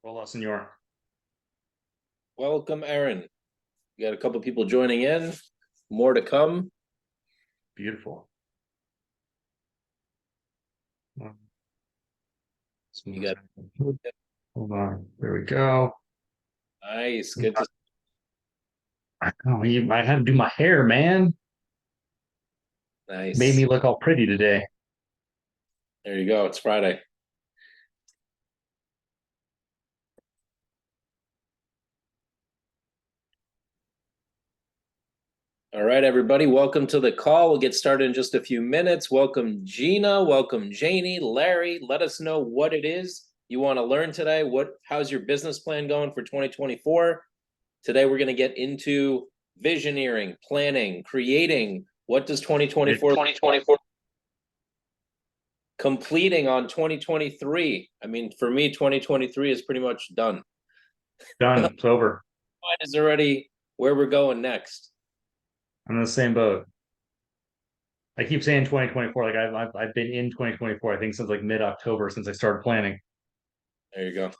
Hola, senor. Welcome, Aaron. We got a couple people joining in. More to come. Beautiful. You got Hold on. There we go. nice. Good to Oh, I had to do my hair, man. Made nice. me look all pretty today. There you go. It's Friday. All right, everybody. Welcome to the call. We'll get started in just a few minutes. Welcome, Gina. Welcome, Janie, Larry. Let us know what it is you want to learn today. How's your business plan going for 2024? Today, we're going to get into visioneering, planning, creating. What does 2024 completing on 2023? I mean, for me, 2023 is pretty much done. Done. It's over. Is already where we're going next. I'm in the same boat. I keep saying 2024. Like I've been in 2024. I think since like mid-October since I started planning. There you go.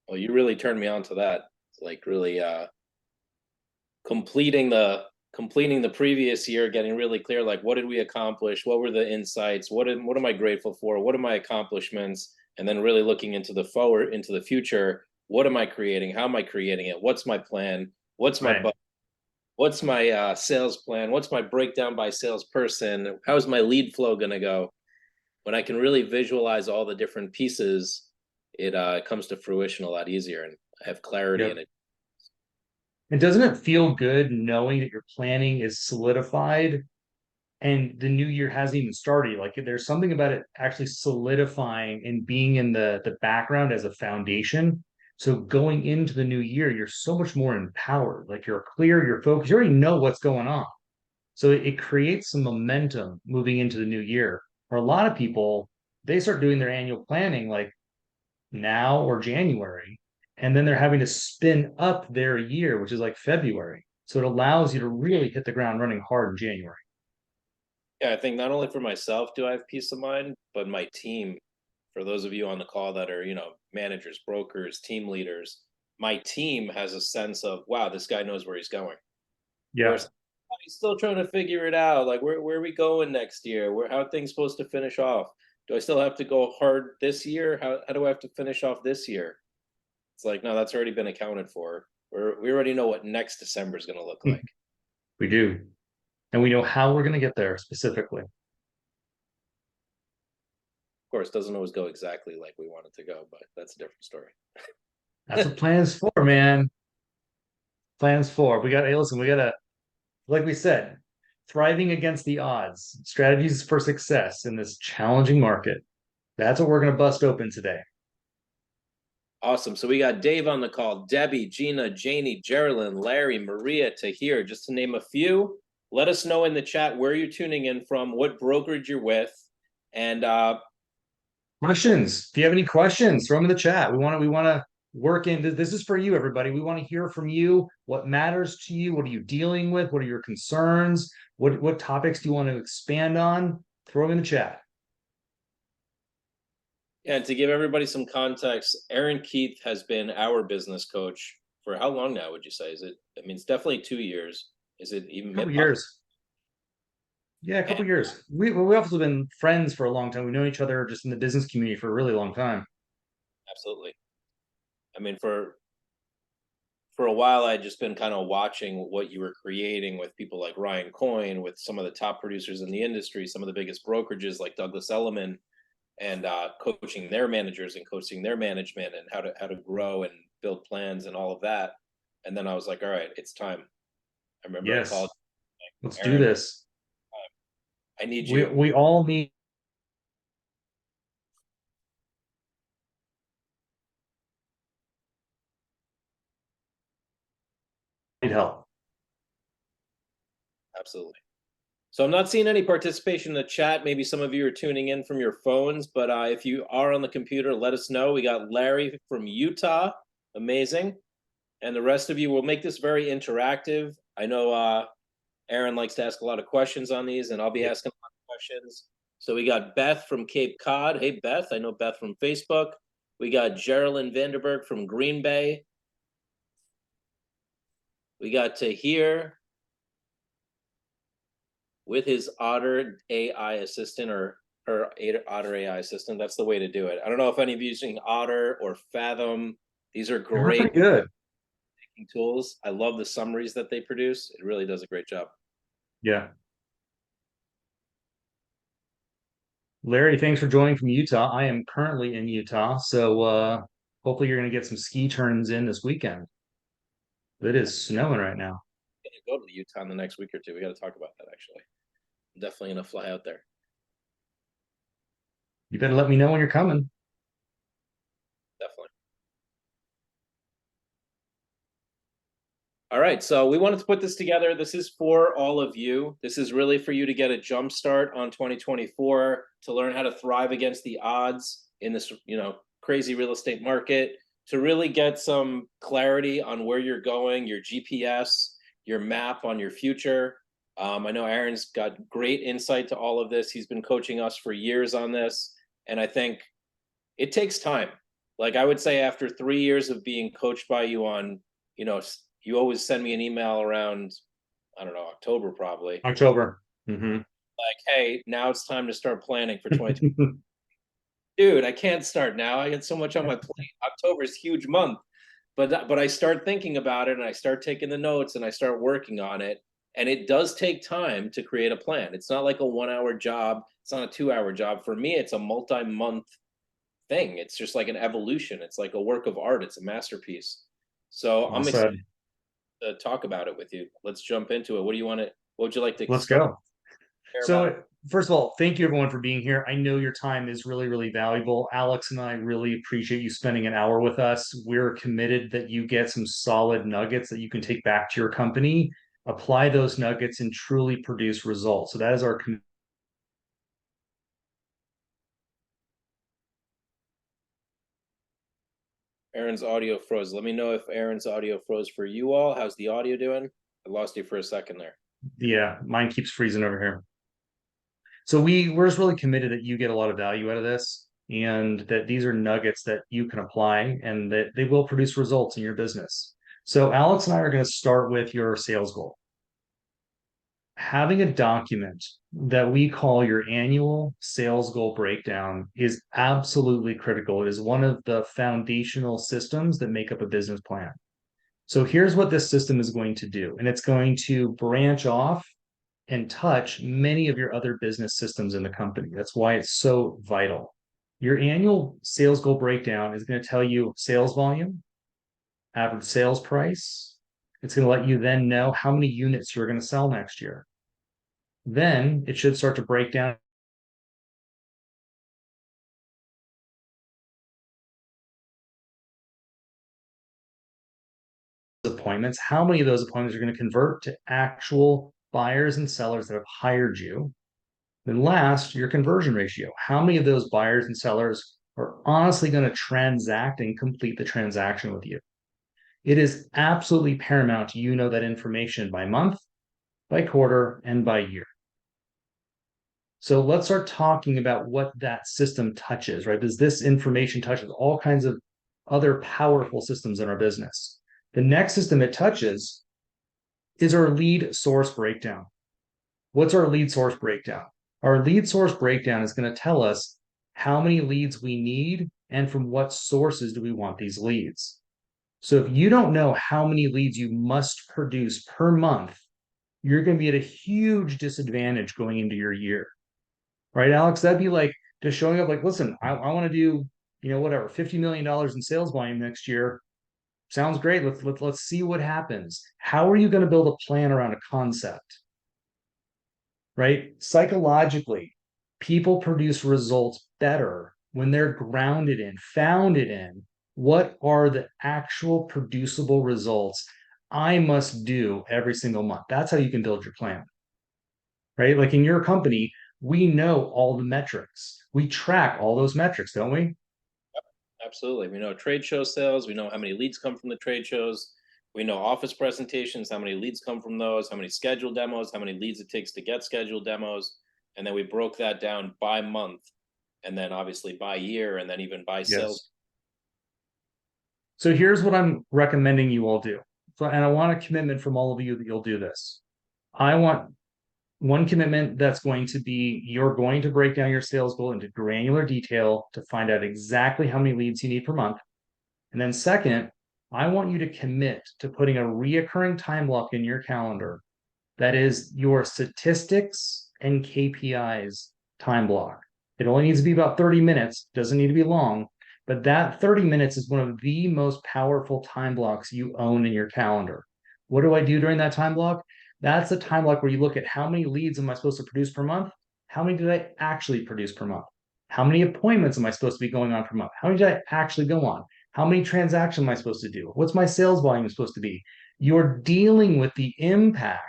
Well, you really turned me on to that. Like really completing completing the previous year, getting really clear, like what did we accomplish? What were the insights? What am I grateful for? What are my accomplishments? And then really looking into the future. What am I creating? How am I creating it? What's my plan? What's my Right. what's my sales plan? What's my breakdown by salesperson? How's my lead flow going to go? When I can really visualize all the different pieces, it comes to fruition a lot easier, and I have clarity in Yep. it. And doesn't it feel good knowing that your planning is solidified and the new year hasn't even started? Like there's something about it actually solidifying and being in the background as a foundation. So going into the new year, you're so much more empowered. Like you're clear, you're focused, you already know what's going on. So it creates some momentum moving into the new year. For a lot of people, they start doing their annual planning like now or January, and then they're having to spin up their year, which is like February. So it allows you to really hit the ground running hard in January. Yeah, I think not only for myself do I have peace of mind, but my team. For those of you on the call that are, managers, brokers, team leaders, my team has a sense of, wow, this guy knows where he's going. Where Yeah. he's still trying to figure it out. Like, where are we going next year? How are things supposed to finish off? Do I still have to go hard this year? How do I have to finish off this year? It's like, no, that's already been accounted for. We already know what next December is going to look like. We do. And we know how we're going to get there specifically. Of course, it doesn't always go exactly like we want it to go, but that's a different story. That's what plans for, man. Plans for. Hey, listen, we got to, like we said, thriving against the odds, strategies for success in this challenging market. That's what we're going to bust open today. Awesome. So we got Dave on the call, Debbie, Gina, Janie, Geraldine, Larry, Maria, Tahir, just to name a few. Let us know in the chat where you're tuning in from, what brokerage you're with, and Questions. If you have any questions, throw them in the chat. We want to work in this is for you, everybody. We want to hear from you. What matters to you? What are you dealing with? What are your concerns? What topics do you want to expand on? Throw them in the chat. and to give everybody some context, Aaron Keith has been our business coach for how long now, would you say? I mean, it's definitely 2 years. Is it even A couple possible? years. Yeah, a couple years. We also been friends for a long time. We've known each other just in the business community for a really long time. Absolutely. I mean, for a while, I'd just been kind of watching what you were creating with people like Ryan Coyne, with some of the top producers in the industry, some of the biggest brokerages like Douglas Elliman, and coaching their managers and coaching their management and how to grow and build plans and all of that. And then I was like, all right, it's time. I remember I called Yes. Let's do Aaron. this. I need We you. we all need help. Absolutely. So I'm not seeing any participation in the chat. Maybe some of you are tuning in from your phones, but if you are on the computer, let us know. We got Larry from Utah. Amazing. And the rest of you, will make this very interactive. I know Aaron likes to ask a lot of questions on these, and I'll be Yeah. asking a lot of questions. So we got Beth from Cape Cod. Hey, Beth. I know Beth from Facebook. We got Geraldine Vanderberg from Green Bay. We got Tahir with his Otter AI assistant, or her Otter AI assistant. That's the way to do it. I don't know if any of you are using Otter or Fathom. These are We're great pretty good. tools. I love the summaries that they produce. It really does a great job. Yeah. Larry, thanks for joining from Utah. I am currently in Utah, so hopefully you're going to get some ski turns in this weekend. It is snowing right now. I'm gonna go to Utah in the next week or two. We got to talk about that actually. I'm definitely gonna fly out there. You better let me know when you're coming. Definitely. All right, so we wanted to put this together. This is for all of you. This is really for you to get a jump start on 2024, to learn how to thrive against the odds in this, crazy real estate market, to really get some clarity on where you're going, your GPS, your map on your future. I know Aaron's got great insight to all of this. He's been coaching us for years on this, and I think it takes time. Like I would say, after 3 years of being coached by you on, you always send me an email around I don't know, October probably. October. Hmm. Like, hey, now it's time to start planning for 2020. Dude, I can't start now. I got so much on my plate. October is a huge month. But I start thinking about it and I start taking the notes and I start working on it. And it does take time to create a plan. It's not like a 1 hour job. It's not a 2 hour job. For me, it's a multi-month thing. It's just like an evolution. It's like a work of art. It's a masterpiece. So Well I'm excited said. to talk about it with you. Let's jump into it. What do you want to? What would you like to Let's start go. here about? So, first of all, thank you everyone for being here. I know your time is really, really valuable. Alex and I really appreciate you spending an hour with us. We're committed that you get some solid nuggets that you can take back to your company, apply those nuggets, and truly produce results. So, that is our commitment. Aaron's audio froze. Let me know if Aaron's audio froze for you all. How's the audio doing? I lost you for a second there. Yeah, mine keeps freezing over here. So we're just really committed that you get a lot of value out of this and that these are nuggets that you can apply and that they will produce results in your business. So Alex and I are going to start with your sales goal. Having a document that we call your annual sales goal breakdown is absolutely critical. It is one of the foundational systems that make up a business plan. So here's what this system is going to do, and it's going to branch off and touch many of your other business systems in the company. That's why it's so vital. Your annual sales goal breakdown is going to tell you sales volume, average sales price. It's going to let you then know how many units you're going to sell next year. Then it should start to break down appointments, how many of those appointments are going to convert to actual buyers and sellers that have hired you. Then last, your conversion ratio. How many of those buyers and sellers are honestly going to transact and complete the transaction with you? It is absolutely paramount you know that information by month, by quarter, and by year. So let's start talking about what that system touches, right? Because this information touches all kinds of other powerful systems in our business. The next system it touches is our lead source breakdown. What's our lead source breakdown? Our lead source breakdown is going to tell us how many leads we need and from what sources do we want these leads. So if you don't know how many leads you must produce per month, you're going to be at a huge disadvantage going into your year. Right, Alex? That'd be like just showing up like, listen, I want to do, whatever, $50 million in sales volume next year. Sounds great. Let's see what happens. How are you going to build a plan around a concept? Right? Psychologically, people produce results better when they're grounded in, founded in what are the actual producible results I must do every single month. That's how you can build your plan, right? Like in your company, we know all the metrics. We track all those metrics, don't we? Absolutely. We know trade show sales. We know how many leads come from the trade shows. We know office presentations, how many leads come from those, how many scheduled demos, how many leads it takes to get scheduled demos. And then we broke that down by month and then obviously by year and then even by Yes. sales. So here's what I'm recommending you all do. So, and I want a commitment from all of you that you'll do this. I want one commitment that's going to be you're going to break down your sales goal into granular detail to find out exactly how many leads you need per month. And then, second, I want you to commit to putting a reoccurring time block in your calendar that is your statistics and KPIs time block. It only needs to be about 30 minutes, doesn't need to be long, but that 30 minutes is one of the most powerful time blocks you own in your calendar. What do I do during that time block? That's the time block where you look at how many leads am I supposed to produce per month? How many did I actually produce per month? How many appointments am I supposed to be going on per month? How many did I actually go on? How many transactions am I supposed to do? What's my sales volume supposed to be? You're dealing with the impact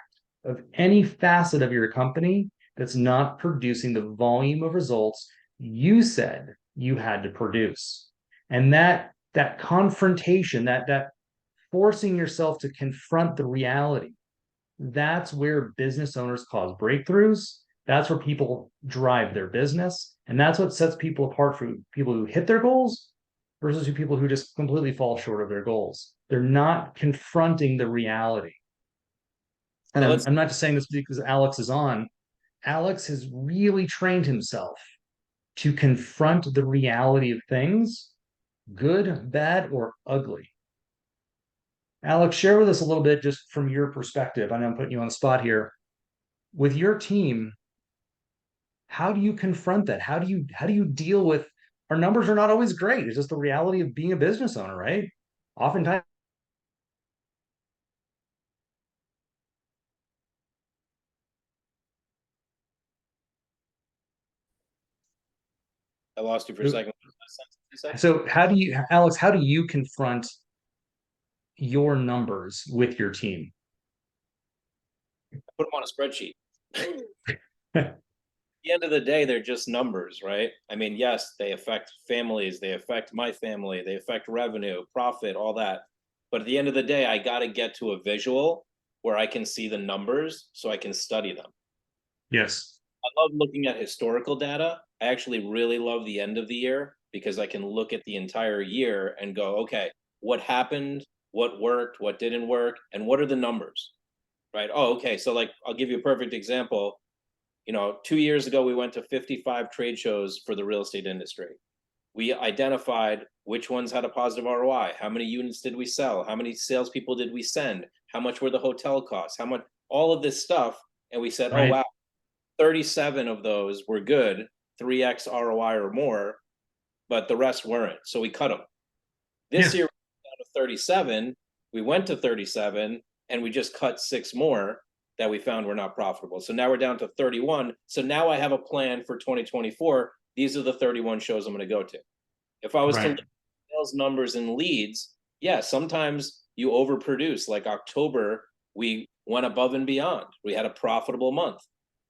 of any facet of your company that's not producing the volume of results you said you had to produce. And that confrontation, that forcing yourself to confront the reality, that's where business owners cause breakthroughs. That's where people drive their business. And that's what sets people apart from people who hit their goals versus people who just completely fall short of their goals. They're not confronting the reality. And So I'm, let's I'm not just saying this because Alex is on. Alex has really trained himself to confront the reality of things, good, bad, or ugly. Alex, share with us a little bit just from your perspective. I know I'm putting you on the spot here. With your team, how do you confront that? How do you deal with our numbers are not always great. It's just the reality of being a business owner, right? Oftentimes, I lost you for a second. What was the last sentence you said? so Alex, how do you confront your numbers with your team? Put them on a spreadsheet. At the end of the day, they're just numbers, right? I mean, yes, they affect families, they affect my family, they affect revenue, profit, all that. But at the end of the day, I got to get to a visual where I can see the numbers so I can study them. Yes. I love looking at historical data. I actually really love the end of the year because I can look at the entire year and go, okay, what happened, what worked, what didn't work, and what are the numbers, right? Oh, okay. So, like, I'll give you a perfect example. 2 years ago, we went to 55 trade shows for the real estate industry. We identified which ones had a positive ROI. How many units did we sell? How many salespeople did we send? How much were the hotel costs? How much, all of this stuff. And we said, oh, Right. wow, 37 of those were good, 3x ROI or more, but the rest weren't. So we cut them. This Yeah. year, we down to 37. We went to 37 and we just cut six more that we found were not profitable. So now we're down to 31. So now I have a plan for 2024. These are the 31 shows I'm going to go to. If I was to look Right. at sales numbers and leads, yeah, sometimes you overproduce. Like October, we went above and beyond. We had a profitable month,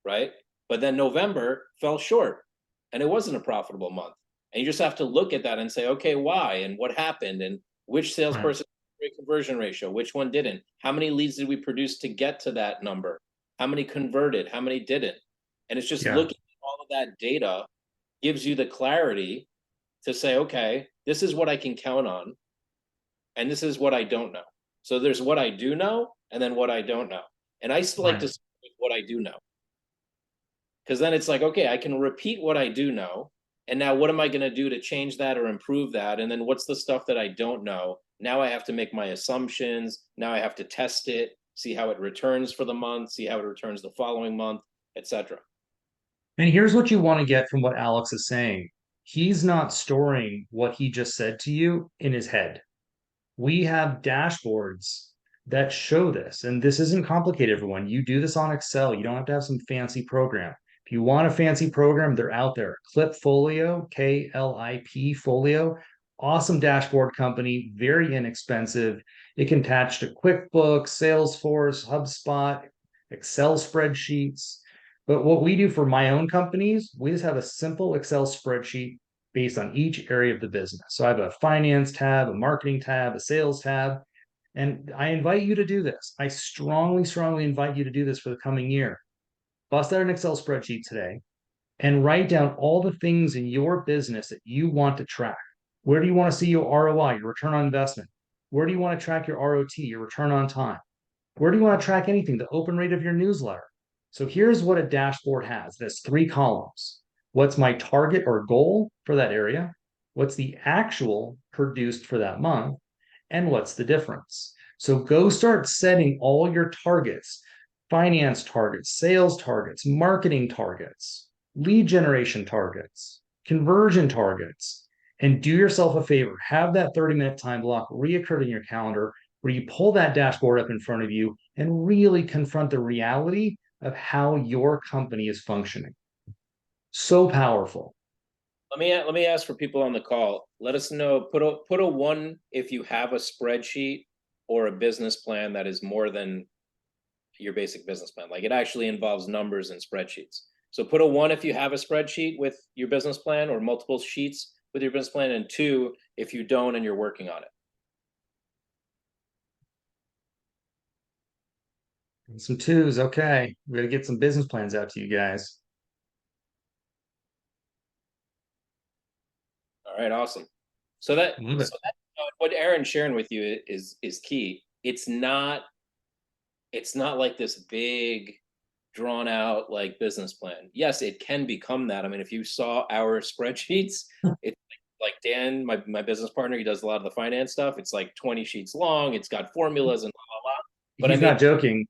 right? But then November fell short and it wasn't a profitable month. And you just have to look at that and say, okay, why and what happened and which Right. salesperson great conversion ratio, which one didn't? How many leads did we produce to get to that number? How many converted? How many didn't? And it's just Yeah. looking at all of that data gives you the clarity to say, okay, this is what I can count on, and this is what I don't know. So there's what I do know, and then what I don't know. And I still like to Right. start with what I do know, because then it's like, okay, I can repeat what I do know, and now what am I going to do to change that or improve that? And then what's the stuff that I don't know? Now I have to make my assumptions. Now I have to test it, see how it returns for the month, see how it returns the following month, etc. And here's what you want to get from what Alex is saying. He's not storing what he just said to you in his head. We have dashboards that show this, and this isn't complicated, everyone. You do this on Excel. You don't have to have some fancy program. If you want a fancy program, they're out there. Clipfolio, KLIP Folio, awesome dashboard company, very inexpensive. It can attach to QuickBooks, Salesforce, HubSpot, Excel spreadsheets. But what we do for my own companies, we just have a simple Excel spreadsheet based on each area of the business. So I have a finance tab, a marketing tab, a sales tab, and I invite you to do this. I strongly, strongly invite you to do this for the coming year. Bust out an Excel spreadsheet today and write down all the things in your business that you want to track. Where do you want to see your ROI, your return on investment? Where do you want to track your ROT, your return on time? Where do you want to track anything? The open rate of your newsletter. So here's what a dashboard has. There's three columns. What's my target or goal for that area? What's the actual produced for that month? And what's the difference? So go start setting all your targets, finance targets, sales targets, marketing targets, lead generation targets, conversion targets, and do yourself a favor. Have that 30-minute time block reoccurred in your calendar where you pull that dashboard up in front of you and really confront the reality of how your company is functioning. So powerful. Let me ask for people on the call. Let us know. Put a one if you have a spreadsheet or a business plan that is more than your basic business plan. Like it actually involves numbers and spreadsheets. So put a one if you have a spreadsheet with your business plan or multiple sheets with your business plan, and two if you don't and you're working on it. Some twos. Okay. We got to get some business plans out to you guys. All right, awesome. So that Love it. so that what Aaron's sharing with you is key. It's not it's not like this big drawn out like business plan. Yes, it can become that. I mean, if you saw our spreadsheets, it's like Dan, my business partner, he does a lot of the finance stuff. It's like 20 sheets long. It's got formulas and blah blah blah. But I He's mean, not joking.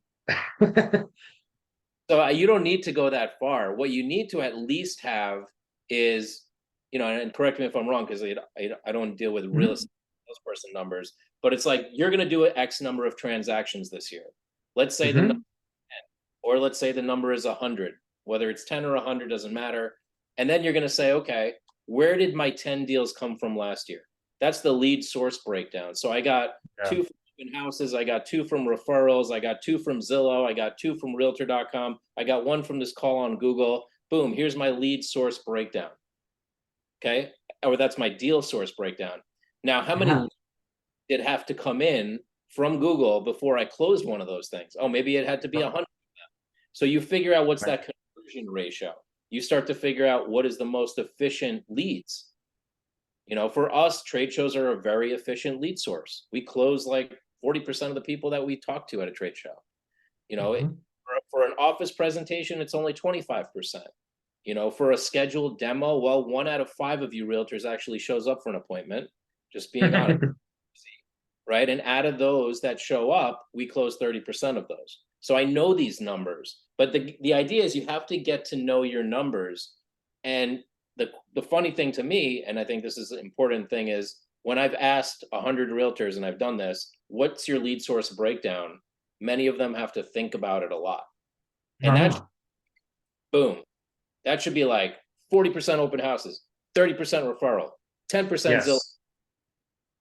so you don't need to go that far. What you need to at least have is, and correct me if I'm wrong, because I don't deal with real Mhm. estate salesperson numbers, but it's like you're going to do an X number of transactions this year. Let's say the Mhm. or let's say the number is 100, whether it's 10 or 100 doesn't matter. And then you're going to say, okay, where did my 10 deals come from last year? That's the lead source breakdown. So I got Yeah. two from open houses, I got two from referrals, I got two from Zillow, I got two from realtor.com, I got one from this call on Google. Boom, here's my lead source breakdown. Okay. Or that's my deal source breakdown. Now, how many Yeah. did have to come in from Google before I closed one of those things? Oh, maybe it had to be 100. So you figure out what's Right. that conversion ratio. You start to figure out what is the most efficient leads. For us, trade shows are a very efficient lead source. We close like 40% of the people that we talk to at a trade show. You know, Mhm. for an office presentation, it's only 25%. For a scheduled demo, well, 1 out of 5 of you realtors actually shows up for an appointment, just being honest, right? And out of those that show up, we close 30% of those. So I know these numbers, but the idea is you have to get to know your numbers. And the funny thing to me, and I think this is an important thing, is when I've asked 100 realtors and I've done this, what's your lead source breakdown? Many of them have to think about it a lot. And that's Uh-huh. boom. That should be like 40% open houses, 30% referral, 10% Zillow, Yes.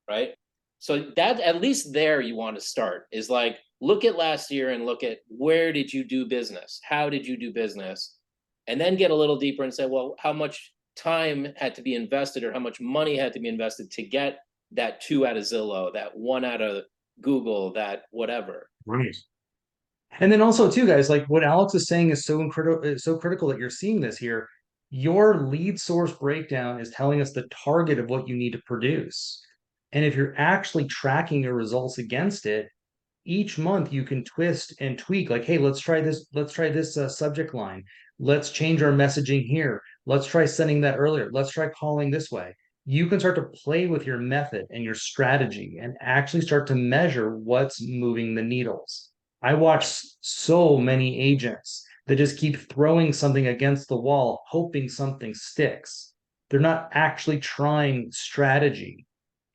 right? So that at least there you want to start is like look at last year and look at where did you do business? How did you do business? And then get a little deeper and say, well, how much time had to be invested or how much money had to be invested to get that 2 out of Zillow, that 1 out of Google, that whatever. Right. And then also too, guys, like what Alex is saying is so critical that you're seeing this here. Your lead source breakdown is telling us the target of what you need to produce. And if you're actually tracking your results against it, each month you can twist and tweak like, hey, let's try this subject line, let's change our messaging here, let's try sending that earlier, let's try calling this way. You can start to play with your method and your strategy and actually start to measure what's moving the needles. I watch so many agents that just keep throwing something against the wall hoping something sticks. They're not actually trying strategy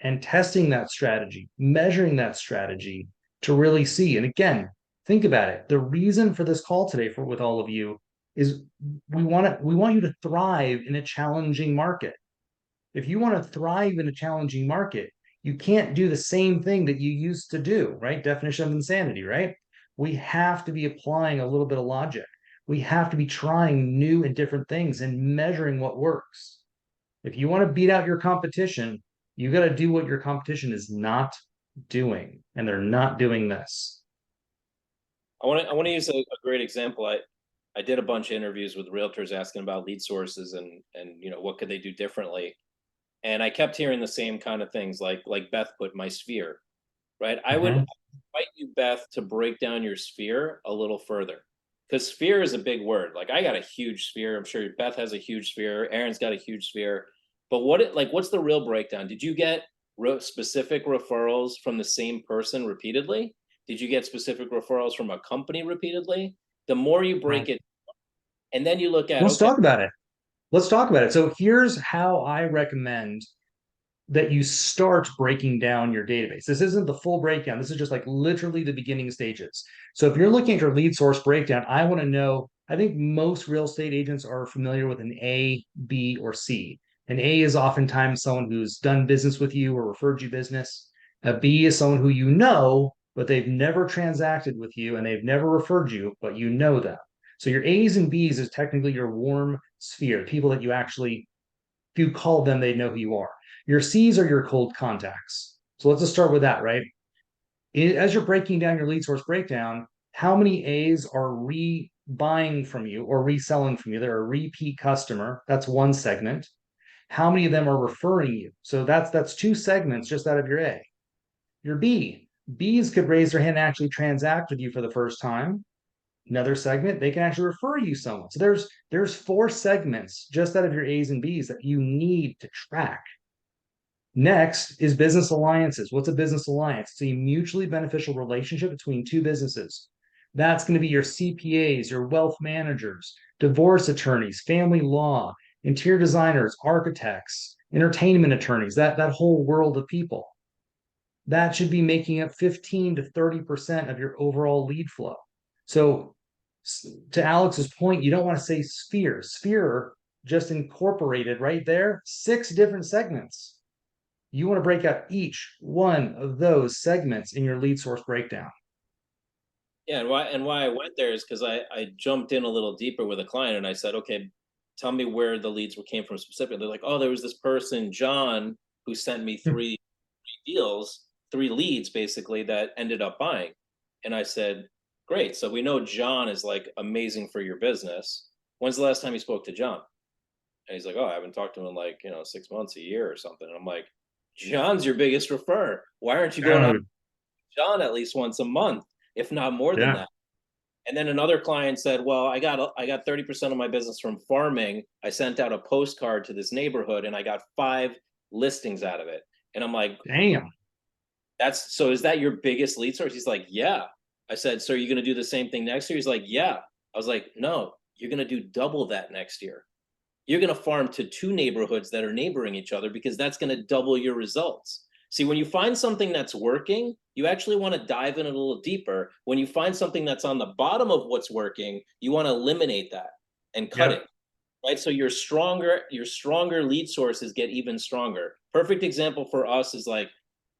and testing that strategy, measuring that strategy to really see. And again, think about it. The reason for this call today for with all of you is we want you to thrive in a challenging market. If you want to thrive in a challenging market, you can't do the same thing that you used to do, right? Definition of insanity, right? We have to be applying a little bit of logic. We have to be trying new and different things and measuring what works. If you want to beat out your competition, you got to do what your competition is not doing, and they're not doing this. I want to use a great example. I did a bunch of interviews with realtors asking about lead sources and what could they do differently. And I kept hearing the same kind of things like Beth put my sphere, right? I would Mhm. invite you, Beth, to break down your sphere a little further. Because sphere is a big word. Like I got a huge sphere. I'm sure Beth has a huge sphere. Aaron's got a huge sphere. But what's the real breakdown? Did you get specific referrals from the same person repeatedly? Did you get specific referrals from a company repeatedly? The more you break Right. it, and then you look at, Let's okay, talk about it. Let's talk about it. So here's how I recommend that you start breaking down your database. This isn't the full breakdown. This is just like literally the beginning stages. So if you're looking at your lead source breakdown, I want to know, I think most real estate agents are familiar with an A, B, or C. An A is oftentimes someone who's done business with you or referred you business. A B is someone who you know, but they've never transacted with you and they've never referred you, but you know them. So your A's and B's is technically your warm sphere, people that you actually, if you called them, they'd know who you are. Your C's are your cold contacts. So let's just start with that, right? As you're breaking down your lead source breakdown, how many A's are buying from you or reselling from you? They're a repeat customer. That's one segment. How many of them are referring you? So that's two segments just out of your A. Your B, B's could raise their hand and actually transact with you for the first time. Another segment, they can actually refer you someone. So there's four segments just out of your A's and B's that you need to track. Next is business alliances. What's a business alliance? It's a mutually beneficial relationship between two businesses. That's going to be your CPAs, your wealth managers, divorce attorneys, family law, interior designers, architects, entertainment attorneys, that whole world of people. That should be making up 15 to 30% of your overall lead flow. So, to Alex's point, you don't want to say sphere. Sphere just incorporated right there six different segments. You want to break out each one of those segments in your lead source breakdown. Yeah, and why I went there is because I jumped in a little deeper with a client and I said, okay, tell me where the leads came from specifically. They're like, oh, there was this person, John, who sent me three deals, three leads basically that ended up buying. And I said, great. So we know John is like amazing for your business. When's the last time you spoke to John? And he's like, oh, I haven't talked to him in like, 6 months, a year or something. And I'm like, John's your biggest referrer. Why aren't you going out Oh, with John at least once a month, if not more than yeah. that? And then another client said, well, I got 30% of my business from farming. I sent out a postcard to this neighborhood and I got 5 listings out of it. And I'm like, Damn. that's so is that your biggest lead source? He's like, yeah. I said, so are you going to do the same thing next year? He's like, yeah. I was like, no, you're going to do double that next year. You're going to farm to 2 neighborhoods that are neighboring each other because that's going to double your results. See, when you find something that's working, you actually want to dive in a little deeper. When you find something that's on the bottom of what's working, you want to eliminate that and cut it. Yep. Right. So your stronger lead sources get even stronger. Perfect example for us is like,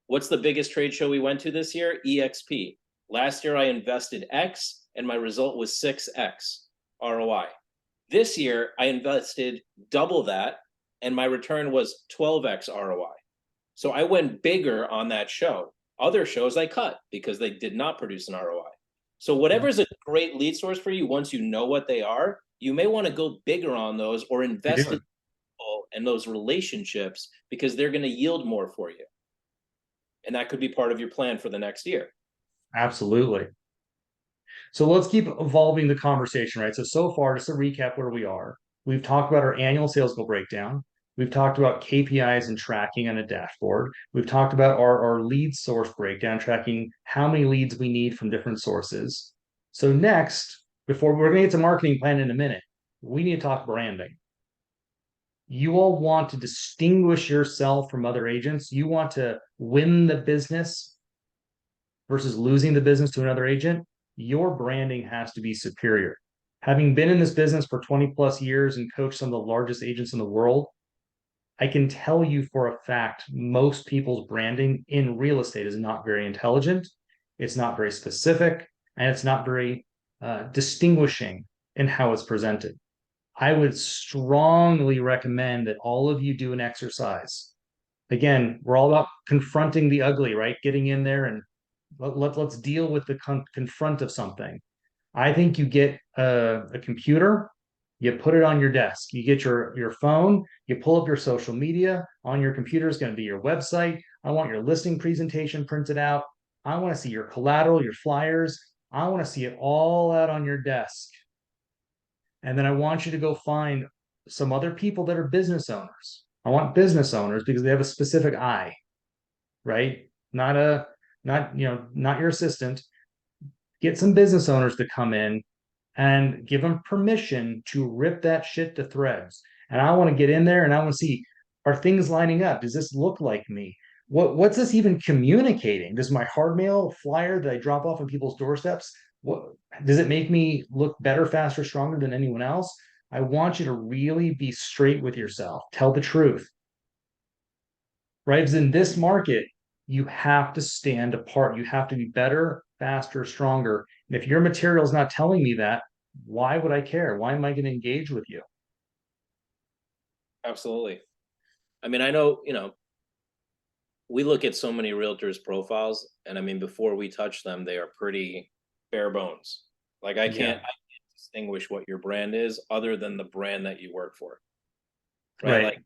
what's the biggest trade show we went to this year? EXP. Last year I invested X and my result was 6X ROI. This year, I invested double that, and my return was 12X ROI. So I went bigger on that show. Other shows I cut because they did not produce an ROI. So whatever is a great lead source for you, once you know what they are, you may want to go bigger on those or invest in Yeah, people and those relationships because they're going to yield more for you. And that could be part of your plan for the next year. absolutely. So let's keep evolving the conversation, right? So far, just to recap where we are, we've talked about our annual sales goal breakdown. We've talked about KPIs and tracking on a dashboard. We've talked about our lead source breakdown, tracking how many leads we need from different sources. So next, before we're going to get to marketing plan in a minute, we need to talk branding. You all want to distinguish yourself from other agents. You want to win the business versus losing the business to another agent, your branding has to be superior. Having been in this business for 20 plus years and coached some of the largest agents in the world, I can tell you for a fact most people's branding in real estate is not very intelligent, it's not very specific, and it's not very distinguishing in how it's presented. I would strongly recommend that all of you do an exercise. Again, we're all about confronting the ugly, right? Getting in there and let's deal with the confront of something. I think you get a computer, you put it on your desk, you get your phone, you pull up your social media. On your computer is going to be your website. I want your listing presentation printed out. I want to see your collateral, your flyers. I want to see it all out on your desk. And then I want you to go find some other people that are business owners. I want business owners because they have a specific eye, right? Not a not not your assistant. Get some business owners to come in and give them permission to rip that shit to threads. And I want to get in there and I want to see, are things lining up? Does this look like me? What's this even communicating? Does my hard mail flyer that I drop off on people's doorsteps, what does it make me look better, faster, stronger than anyone else? I want you to really be straight with yourself. Tell the truth, right? Because in this market, you have to stand apart. You have to be better, faster, stronger. And if your material is not telling me that, why would I care? Why am I going to engage with you? Absolutely. I mean, I know, we look at so many realtors profiles and I mean before we touch them they are pretty bare bones. Like Yeah, I can't distinguish what your brand is other than the brand that you work for, right? right. Like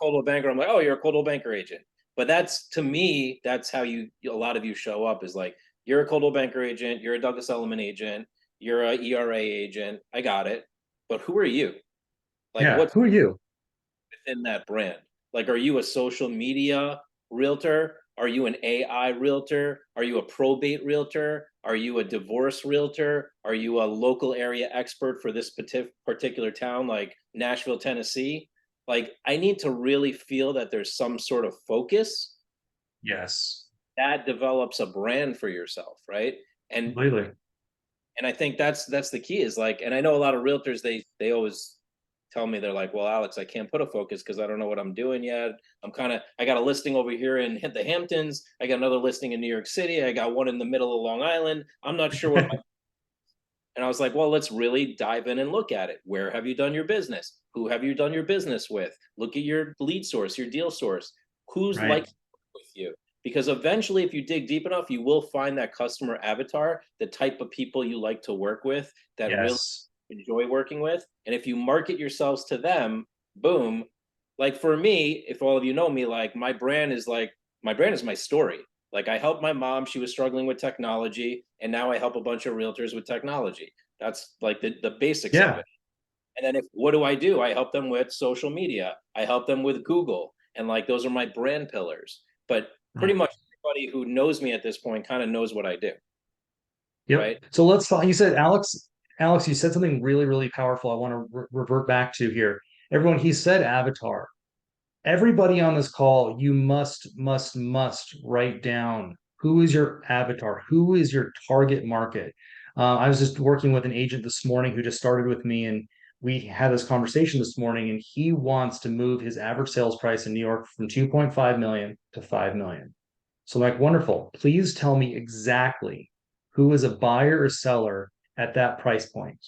Coldwell Banker, I'm like, oh, you're a Coldwell Banker agent. But that's, to me, that's how a lot of you show up, is like, you're a Coldwell Banker agent, you're a Douglas Elliman agent, you're a ERA agent. I got it. But who are you? Like, Yeah. what's Who are you? within that brand? Like, are you a social media realtor? Are you an AI realtor? Are you a probate realtor? Are you a divorce realtor? Are you a local area expert for this particular town, like Nashville, Tennessee? Like, I need to really feel that there's some sort of focus Yes. that develops a brand for yourself, right? And Completely. I think that's the key, is like, and I know a lot of realtors, they always tell me, they're like, well, Alex, I can't put a focus because I don't know what I'm doing yet. I got a listing over here in the Hamptons, I got another listing in New York City, I got one in the middle of Long Island. I'm not sure what my, and I was like, well, let's really dive in and look at it. Where have you done your business? Who have you done your business with? Look at your lead source, your deal source. Who's like Right. with you? Because eventually, if you dig deep enough, you will find that customer avatar, the type of people you like to work with, that really Yes. enjoy working with. And if you market yourselves to them, boom. Like for me, if all of you know me, like my brand is my story. Like, I helped my mom, she was struggling with technology, and now I help a bunch of realtors with technology. That's like the basics of Yeah. it. And then, if what do? I help them with social media. I help them with Google. And like, those are my brand pillars. But pretty Right. much everybody who knows me at this point kind of knows what I do, Yep. right? So let's talk. You said, Alex, you said something really, really powerful. I want to revert back to here. Everyone, he said avatar. Everybody on this call, you must write down who is your avatar, who is your target market. I was just working with an agent this morning who just started with me, and we had this conversation this morning, and he wants to move his average sales price in New York from 2.5 million to 5 million. So I'm like, wonderful. Please tell me exactly who is a buyer or seller at that price point.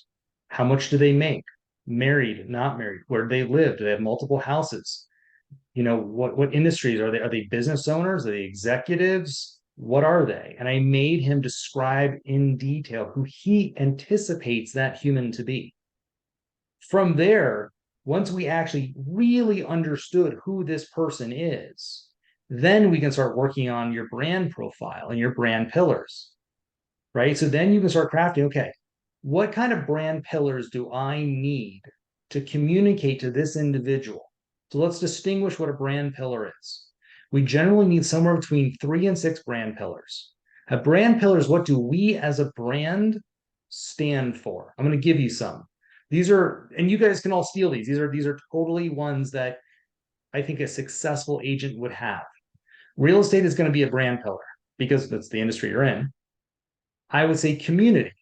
How much do they make? Married, not married? Where do they live? Do they have multiple houses? What industries are they? Are they business owners? Are they executives? What are they? And I made him describe in detail who he anticipates that human to be. From there, once we actually really understood who this person is, then we can start working on your brand profile and your brand pillars, right? So then you can start crafting, okay, what kind of brand pillars do I need to communicate to this individual? So let's distinguish what a brand pillar is. We generally need somewhere between 3 and 6 brand pillars. A brand pillar is, what do we as a brand stand for? I'm going to give you some. These are, and you guys can all steal these. These are totally ones that I think a successful agent would have. Real estate is going to be a brand pillar because that's the industry you're in. I would say community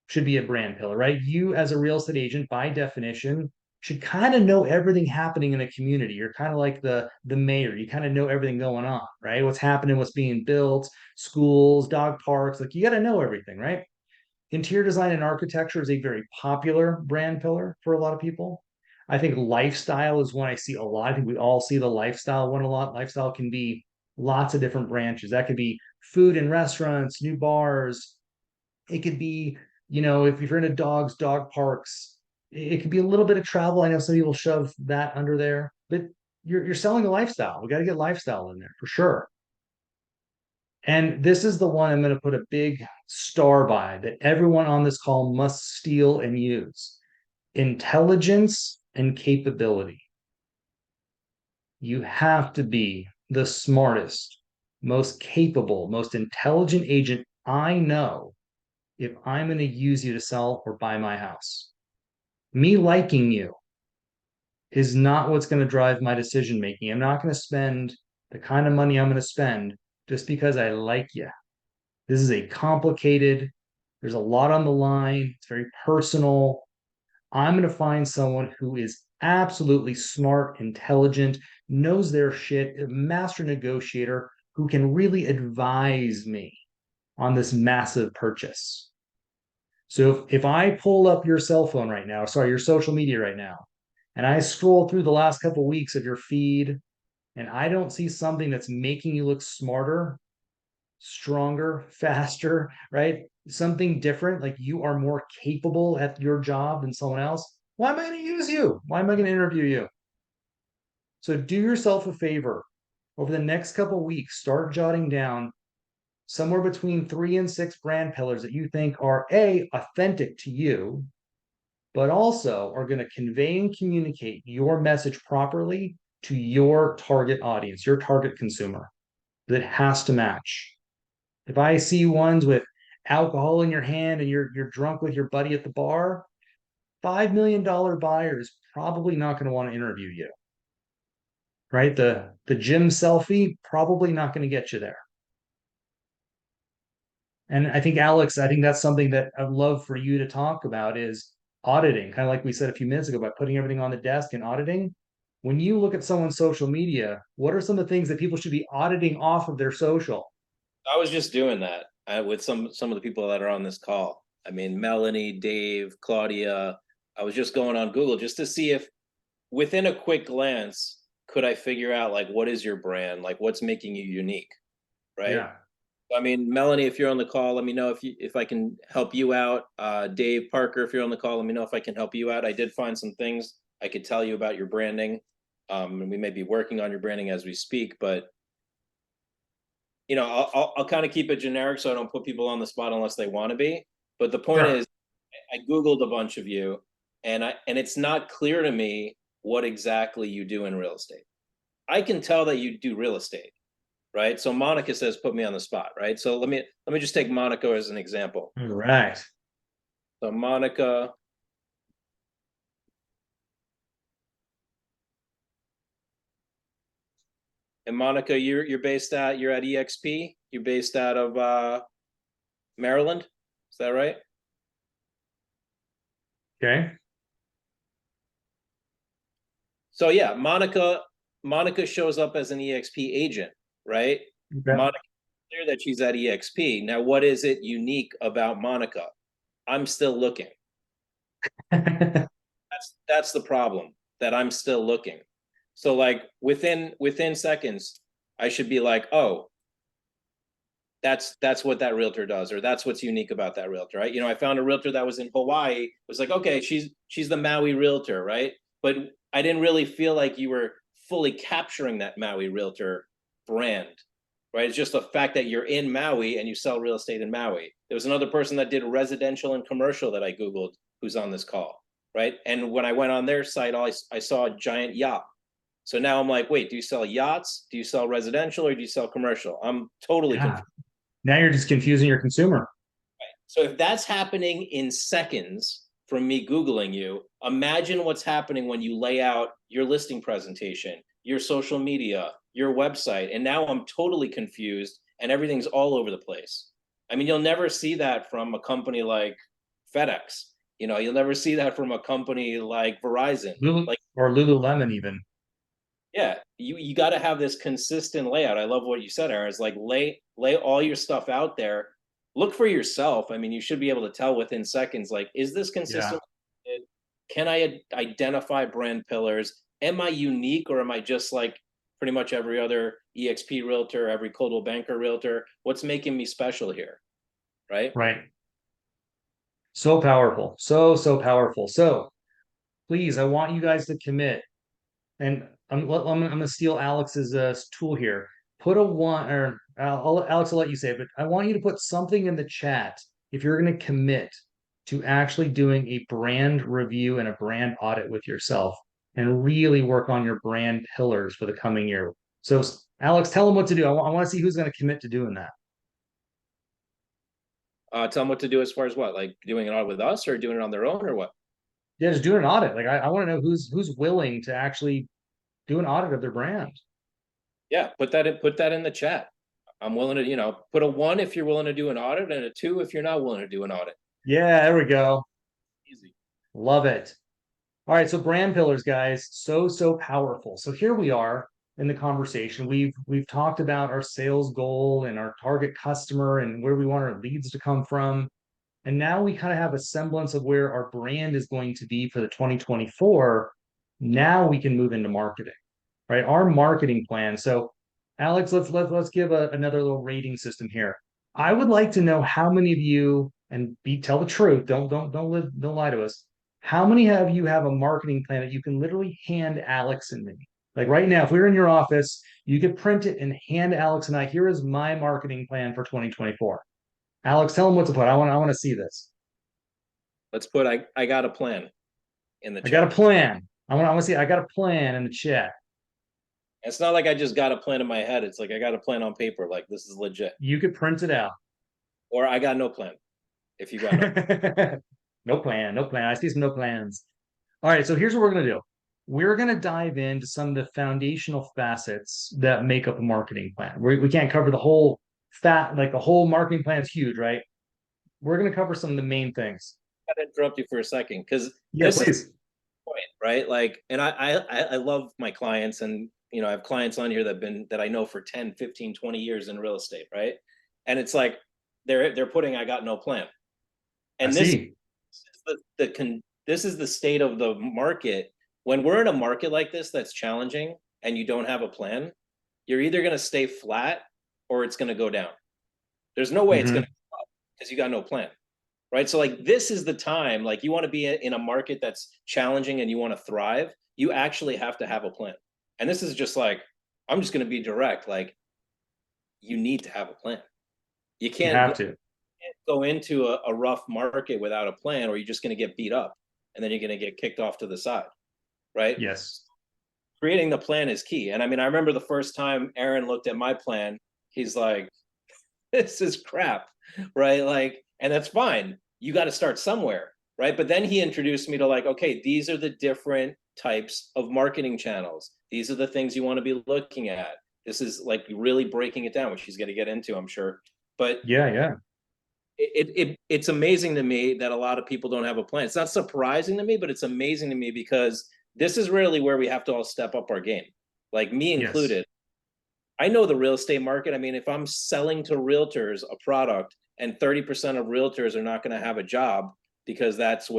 should be a brand pillar, right? You, as a real estate agent, by definition, should kind of know everything happening in a community. You're kind of like the mayor. You kind of know everything going on, right? What's happening, what's being built, schools, dog parks. Like, you got to know everything, right? Interior design and architecture is a very popular brand pillar for a lot of people. I think lifestyle is one I see a lot. I think we all see the lifestyle one a lot. Lifestyle can be lots of different branches. That could be food and restaurants, new bars. It could be, if you're into dogs, dog parks. It could be a little bit of travel. I know some people shove that under there, but you're selling a lifestyle. We got to get lifestyle in there for sure. And this is the one I'm going to put a big star by, that everyone on this call must steal and use: intelligence and capability. You have to be the smartest, most capable, most intelligent agent I know if I'm going to use you to sell or buy my house. Me liking you is not what's going to drive my decision making. I'm not going to spend the kind of money I'm going to spend just because I like you. This is a complicated, there's a lot on the line, it's very personal. I'm going to find someone who is absolutely smart, intelligent, knows their shit, a master negotiator who can really advise me on this massive purchase. So if I pull up your cell phone right now, sorry, your social media right now, and I scroll through the last couple of weeks of your feed, and I don't see something that's making you look smarter, stronger, faster, right? Something different, like you are more capable at your job than someone else, why am I going to use you? Why am I going to interview you? So do yourself a favor. over the next couple of weeks, start jotting down somewhere between 3 and 6 brand pillars that you think are A, authentic to you, but also are going to convey and communicate your message properly to your target audience, your target consumer, that has to match. If I see ones with alcohol in your hand and you're drunk with your buddy at the bar, $5 million buyers probably not going to want to interview you, right? The gym selfie probably not going to get you there. And I think Alex, I think that's something that I'd love for you to talk about is auditing, kind of like we said a few minutes ago, by putting everything on the desk and auditing. When you look at someone's social media, what are some of the things that people should be auditing off of their social? I was just doing that with some of the people that are on this call. I mean, Melanie, Dave, Claudia. I was just going on Google just to see if within a quick glance could I figure out like what is your brand, like what's making you unique, right? Yeah. I mean, Melanie, if you're on the call, let me know if I can help you out. Dave Parker, if you're on the call, let me know if I can help you out. I did find some things I could tell you about your branding, and we may be working on your branding as we speak. But I'll kind of keep it generic so I don't put people on the spot unless they want to be. But the point Sure. is, I googled a bunch of you, and it's not clear to me what exactly you do in real estate. I can tell that you do real estate, right? So Monica says, put me on the spot, right? So let me just take Monica as an example. All right. So Monica, and Monica, you're at EXP. You're based out of Maryland. Is that right? Okay. So yeah, Monica shows up as an EXP agent, right? Okay. Monica clear that she's at EXP. Now, what is it unique about Monica? I'm still looking. That's the problem, that I'm still looking. So like within seconds, I should be like, oh, that's what that realtor does, or that's what's unique about that realtor, right? I found a realtor that was in Hawaii. It was like, okay, she's the Maui realtor, right? But I didn't really feel like you were fully capturing that Maui realtor brand, right? It's just the fact that you're in Maui and you sell real estate in Maui. There was another person that did residential and commercial that I Googled who's on this call, right? And when I went on their site, I saw a giant yacht. So now I'm like, wait, do you sell yachts? Do you sell residential or do you sell commercial? I'm totally Yeah. confused. Now you're just confusing your consumer. So if that's happening in seconds from me Googling you, imagine what's happening when you lay out your listing presentation, your social media, your website. And now I'm totally confused and everything's all over the place. I mean, you'll never see that from a company like FedEx. You'll never see that from a company like Verizon. Lulu Like, or Lululemon even. yeah, you got to have this consistent layout. I love what you said, Aaron. It's like lay all your stuff out there. Look for yourself. I mean, you should be able to tell within seconds. Like, is this Yeah. consistent? Can I identify brand pillars? Am I unique, or am I just like pretty much every other EXP realtor, every Coldwell Banker realtor? What's making me special here, right? Right. So powerful. So powerful. So please, I want you guys to commit. And I'm going to steal Alex's tool here. Put a one, or Alex, I'll let you say it, but I want you to put something in the chat if you're going to commit to actually doing a brand review and a brand audit with yourself and really work on your brand pillars for the coming year. So, Alex, tell them what to do. I want to see who's going to commit to doing that. Tell them what to do as far as what, like doing it all with us or doing it on their own or what? Yeah, just do an audit. Like I want to know who's willing to actually do an audit of their brand. Yeah, put that in the chat. I'm willing to, put a one if you're willing to do an audit and a two if you're not willing to do an audit. Yeah, there we go. Easy. Love it. All right, so brand pillars, guys, so powerful. So here we are in the conversation. We've talked about our sales goal and our target customer and where we want our leads to come from. And now we kind of have a semblance of where our brand is going to be for the 2024. Now we can move into marketing, right? Our marketing plan. So, Alex, let's give another little rating system here. I would like to know how many of you, and tell the truth. Don't lie to us. How many of you have a marketing plan that you can literally hand Alex and me? Like right now, if we were in your office, you could print it and hand Alex and I, here is my marketing plan for 2024. Alex, tell them what to put. I want to see this. Let's put I got a plan in the I got a chat. plan. I want to see. I got a plan in the chat. It's not like I just got a plan in my head. It's like I got a plan on paper. Like this is legit. You could print it out. Or I got no plan. If you got no plan. No plan, no plan. I see some no plans. All right, so here's what we're gonna do. We're gonna dive into some of the foundational facets that make up a marketing plan. We can't cover the whole like the whole marketing plan is huge, right? We're gonna cover some of the main things. I gotta interrupt you for a second because Yeah, this is please. the point, right? Like, and I love my clients, and I have clients on here that I know for 10, 15, 20 years in real estate, right? And it's like they're putting I got no plan. I And see. this is the state of the market. When we're in a market like this that's challenging and you don't have a plan, you're either going to stay flat or it's going to go down. There's no way it's going to Hmm. go up because you got no plan, right? So like this is the time, like you want to be in a market that's challenging and you want to thrive, you actually have to have a plan. And this is just like, I'm just going to be direct. Like you need to have a plan. You You can't have to. go into a rough market without a plan, or you're just going to get beat up and then you're going to get kicked off to the side, right? Yes. Creating the plan is key. And I mean, I remember the first time Aaron looked at my plan, he's like, this is crap, right? Like, and that's fine. You got to start somewhere, right? But then he introduced me to like, okay, these are the different types of marketing channels. These are the things you want to be looking at. This is like really breaking it down, which he's going to get into, I'm sure. But Yeah, yeah. it's amazing to me that a lot of people don't have a plan. It's not surprising to me, but it's amazing to me because this is really where we have to all step up our game, like me Yes. included. I know the real estate market. I mean, if I'm selling to realtors a product and 30% of realtors are not going to have a job because that's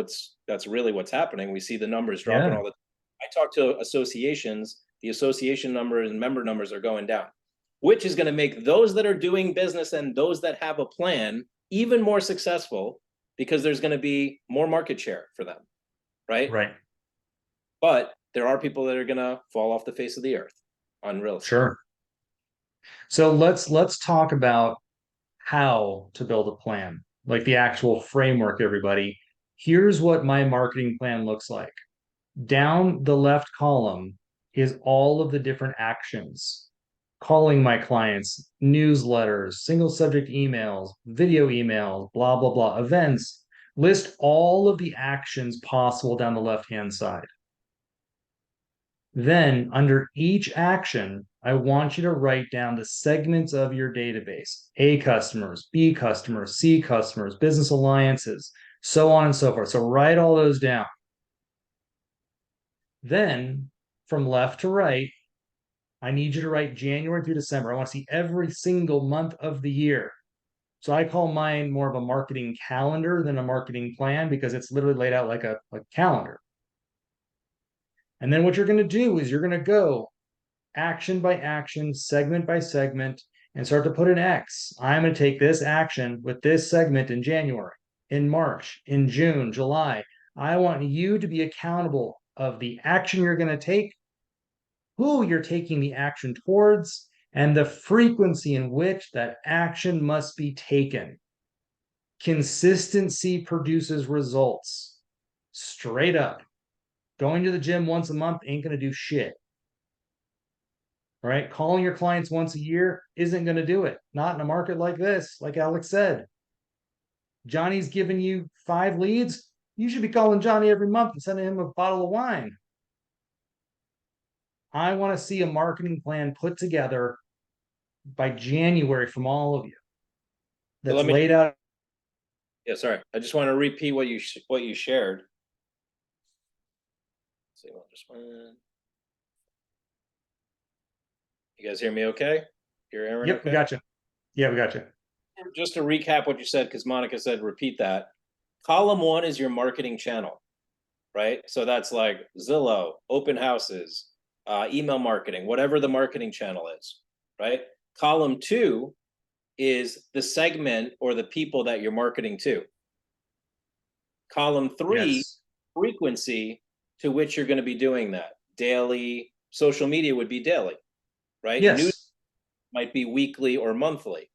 really what's happening. We see the numbers dropping Yeah. all the time. I talk to associations, the association numbers and member numbers are going down, which is going to make those that are doing business and those that have a plan even more successful because there's going to be more market share for them, right? Right. But there are people that are going to fall off the face of the earth on real estate. Sure. So let's talk about how to build a plan, like the actual framework, everybody. Here's what my marketing plan looks like. Down the left column is all of the different actions: calling my clients, newsletters, single subject emails, video emails, blah, blah, blah, events. List all of the actions possible down the left hand side. Then, under each action, I want you to write down the segments of your database: A customers, B customers, C customers, business alliances, so on and so forth. So, write all those down. Then, from left to right, I need you to write January through December. I want to see every single month of the year. So, I call mine more of a marketing calendar than a marketing plan because it's literally laid out like a calendar. And then, what you're going to do is you're going to go action by action, segment by segment, and start to put an X. I'm going to take this action with this segment in January, in March, in June, July. I want you to be accountable of the action you're going to take, who you're taking the action towards, and the frequency in which that action must be taken. Consistency produces results. Straight up. Going to the gym once a month ain't going to do shit. Right? Calling your clients once a year isn't going to do it. Not in a market like this, like Alex said. Johnny's giving you 5 leads. You should be calling Johnny every month and sending him a bottle of wine. I want to see a marketing plan put together by January from all of you So that's laid out. yeah, sorry. I just want to repeat what you shared. Let's see what just went. You guys hear me okay? Hear Aaron Yep, we okay? got you. Yeah, we got you. Just to recap what you said, because Monica said repeat that. Column one is your marketing channel, right? So that's like Zillow, open houses, email marketing, whatever the marketing channel is, right? Column two is the segment or the people that you're marketing to. Column three, Yes. frequency to which you're going to be doing that: daily, social media would be daily, right? News Yes. might be weekly or monthly,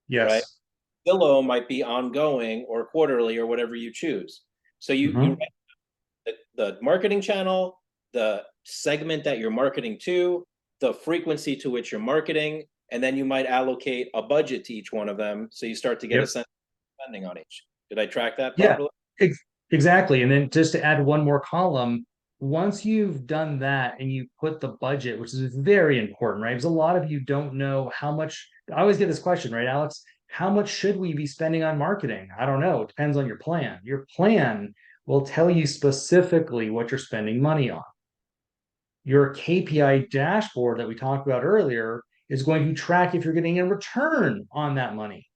right? Yes. Zillow might be ongoing or quarterly or whatever you choose. So you Mhm. write the marketing channel, the segment that you're marketing to, the frequency to which you're marketing, and then you might allocate a budget to each one of them. So you start to get a Yep. sense of spending on each. Did I track that Yeah, properly? ex exactly. And then just to add one more column, once you've done that and you put the budget, which is very important, right? Because a lot of you don't know how much. I always get this question, right, Alex? How much should we be spending on marketing? I don't know. It depends on your plan. Your plan will tell you specifically what you're spending money on. Your KPI dashboard that we talked about earlier is going to track if you're getting a return on that money.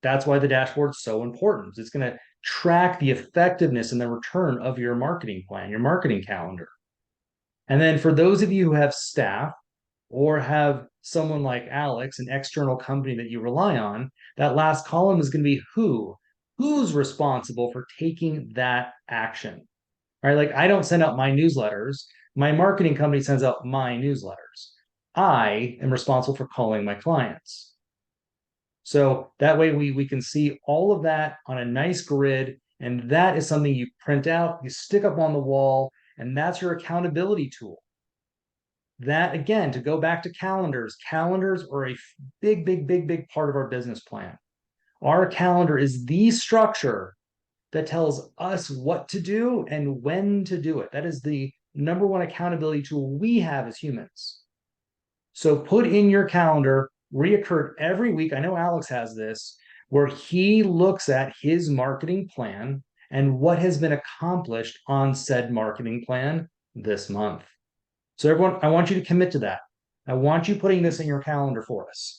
That's why the dashboard is so important. It's going to track the effectiveness and the return of your marketing plan, your marketing calendar. And then for those of you who have staff or have someone like Alex, an external company that you rely on, that last column is going to be who. Who's responsible for taking that action? Right? Like I don't send out my newsletters. My marketing company sends out my newsletters. I am responsible for calling my clients. So that way we can see all of that on a nice grid. And that is something you print out, you stick up on the wall, and that's your accountability tool. That again, to go back to calendars, calendars are a big, big, big, big part of our business plan. Our calendar is the structure that tells us what to do and when to do it. That is the number one accountability tool we have as humans. So put in your calendar, reoccurred every week. I know Alex has this, where he looks at his marketing plan and what has been accomplished on said marketing plan this month. So, everyone, I want you to commit to that. I want you putting this in your calendar for us.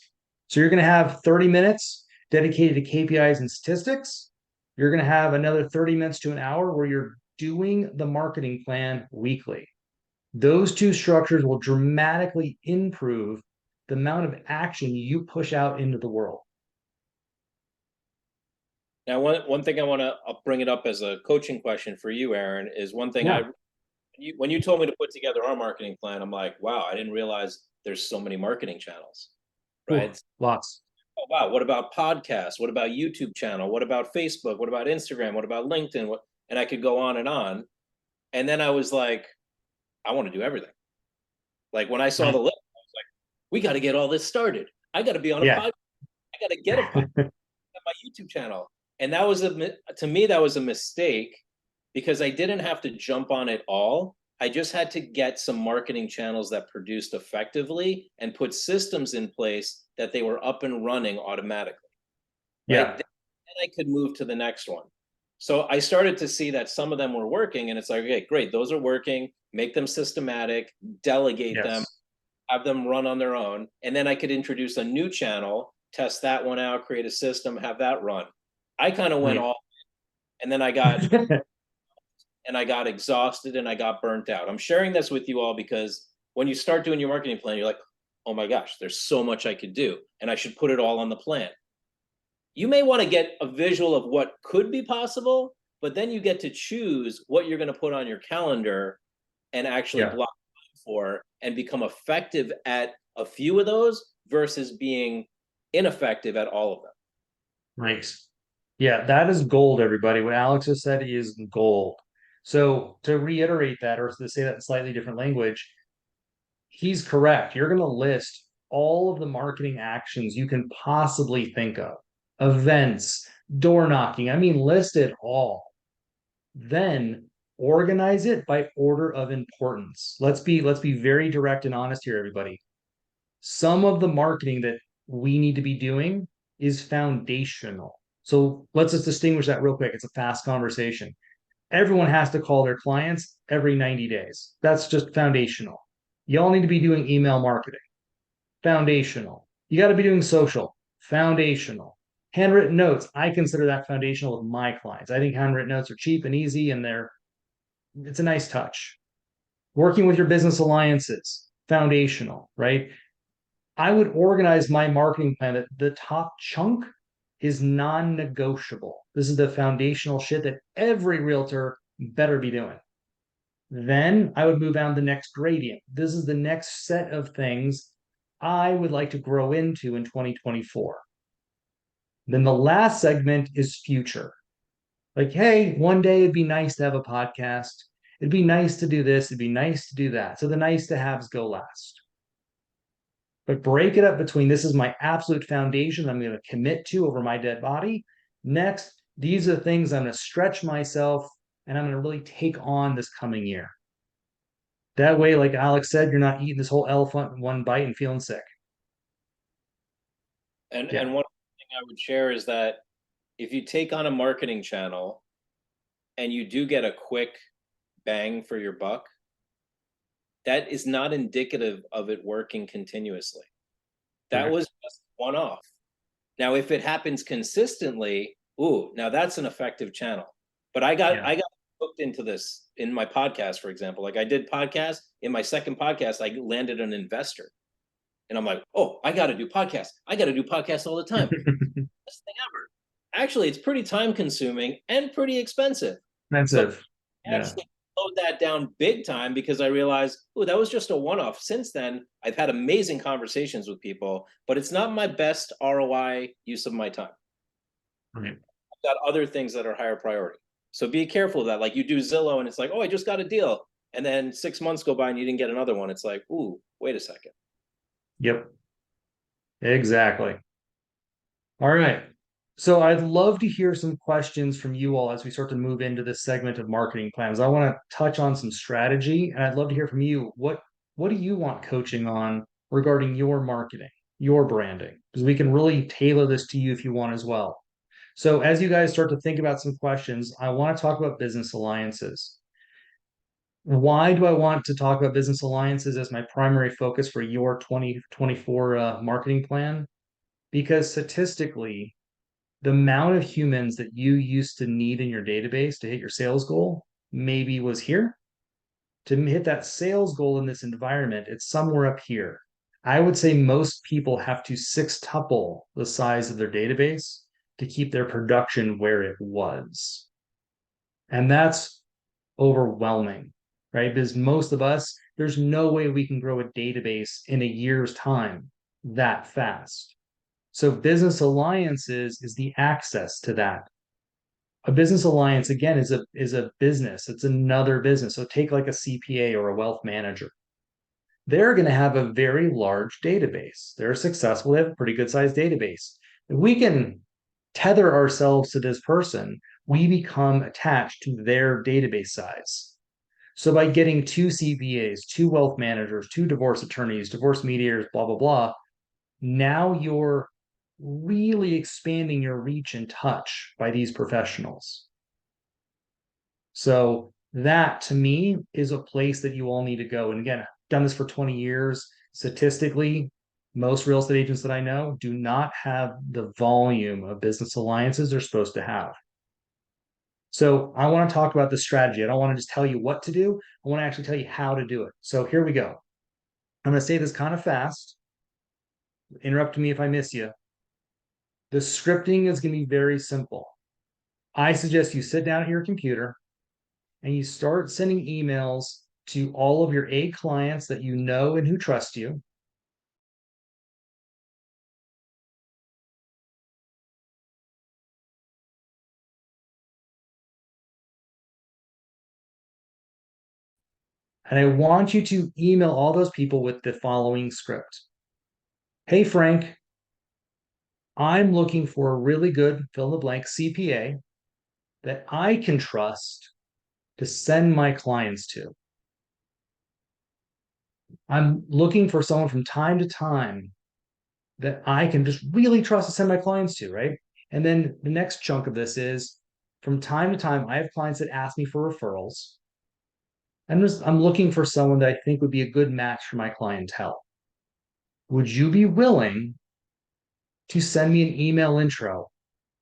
So, you're going to have 30 minutes dedicated to KPIs and statistics. You're going to have another 30 minutes to an hour where you're doing the marketing plan weekly. Those two structures will dramatically improve the amount of action you push out into the world. Now, one thing I want to bring it up as a coaching question for you, Aaron, is one thing Yeah, when you told me to put together our marketing plan, I'm like, wow, I didn't realize there's so many marketing channels, ooh, right? lots. Oh, wow, what about podcasts? What about YouTube channel? What about Facebook? What about Instagram? What about LinkedIn? What, and I could go on and on. And then I was like, I want to do everything. Like when I saw the Right. list, I was like, we got to get all this started. I got to be on a Yeah. podcast. I got to get a podcast on my YouTube channel. And that was to me, that was a mistake because I didn't have to jump on it all. I just had to get some marketing channels that produced effectively and put systems in place that they were up and running automatically, right? Yeah. Then I could move to the next one. So I started to see that some of them were working, and it's like, okay, great, those are working. Make them systematic, delegate them, Yes. have them run on their own, and then I could introduce a new channel, test that one out, create a system, have that run. I kind of went Right. all, and then I got exhausted and I got burnt out. I'm sharing this with you all because when you start doing your marketing plan, you're like, oh my gosh, there's so much I could do, and I should put it all on the plan. You may want to get a visual of what could be possible, but then you get to choose what you're going to put on your calendar and actually Yeah. block for and become effective at a few of those versus being ineffective at all of them. Nice. Yeah, that is gold, everybody. What Alex has said is gold. So to reiterate that, or to say that in slightly different language, he's correct. You're going to list all of the marketing actions you can possibly think of, events, door knocking. I mean, list it all. Then organize it by order of importance. Let's be very direct and honest here, everybody. Some of the marketing that we need to be doing is foundational. So let's just distinguish that real quick. It's a fast conversation. Everyone has to call their clients every 90 days. That's just foundational. Y'all need to be doing email marketing. Foundational. You got to be doing social. Foundational. Handwritten notes. I consider that foundational with my clients. I think handwritten notes are cheap and easy and it's a nice touch. Working with your business alliances. Foundational, right? I would organize my marketing plan that the top chunk is non-negotiable. This is the foundational shit that every realtor better be doing. Then I would move on to the next gradient. This is the next set of things I would like to grow into in 2024. Then the last segment is future. Like, hey, one day it'd be nice to have a podcast. It'd be nice to do this. It'd be nice to do that. So the nice to haves go last. But break it up between this is my absolute foundation I'm going to commit to over my dead body. Next, these are the things I'm going to stretch myself and I'm going to really take on this coming year. That way, like Alex said, you're not eating this whole elephant in one bite and feeling sick. And Yeah. one thing I would share is that if you take on a marketing channel and you do get a quick bang for your buck, that is not indicative of it working continuously. That was Correct. just one off. Now, if it happens consistently, ooh, now that's an effective channel. But Yeah. I got hooked into this in my podcast, for example. Like I did podcast in my second podcast, I landed an investor, and I'm like, oh, I got to do podcasts. I got to do podcasts all the time. Best thing ever. Actually, it's pretty time consuming and pretty expensive. So Expensive. I Yeah. actually slowed that down big time because I realized, oh, that was just a one off. Since then, I've had amazing conversations with people, but it's not my best ROI use of my time. Right. I've got other things that are higher priority. So be careful of that. Like you do Zillow and it's like, oh, I just got a deal. And then 6 months go by and you didn't get another one. It's like, ooh, wait a second. Yep. Exactly. All right. So I'd love to hear some questions from you all as we start to move into this segment of marketing plans. I want to touch on some strategy, and I'd love to hear from you. What do you want coaching on regarding your marketing, your branding? Because we can really tailor this to you if you want as well. So as you guys start to think about some questions, I want to talk about business alliances. Why do I want to talk about business alliances as my primary focus for your 2024 marketing plan? Because statistically, the amount of humans that you used to need in your database to hit your sales goal maybe was here. To hit that sales goal in this environment, it's somewhere up here. I would say most people have to sextuple the size of their database to keep their production where it was. And that's overwhelming, right? Because most of us, there's no way we can grow a database in a year's time that fast. So business alliances is the access to that. A business alliance again is a business. It's another business. So take like a CPA or a wealth manager. They're going to have a very large database. They're successful. They have a pretty good sized database. If we can tether ourselves to this person, we become attached to their database size. So by getting two CPAs, two wealth managers, two divorce attorneys, divorce mediators, blah, blah, blah, now you're really expanding your reach and touch by these professionals. So that to me is a place that you all need to go. And again, I've done this for 20 years. Statistically, most real estate agents that I know do not have the volume of business alliances they're supposed to have. So I want to talk about the strategy. I don't want to just tell you what to do. I want to actually tell you how to do it. So here we go. I'm going to say this kind of fast. Interrupt me if I miss you. The scripting is going to be very simple. I suggest you sit down at your computer and you start sending emails to all of your A clients that you know and who trust you. And I want you to email all those people with the following script. Hey, Frank, I'm looking for a really good fill in the blank CPA that I can trust to send my clients to. I'm looking for someone from time to time that I can just really trust to send my clients to, right? And then the next chunk of this is from time to time, I have clients that ask me for referrals. I'm looking for someone that I think would be a good match for my clientele. Would you be willing to send me an email intro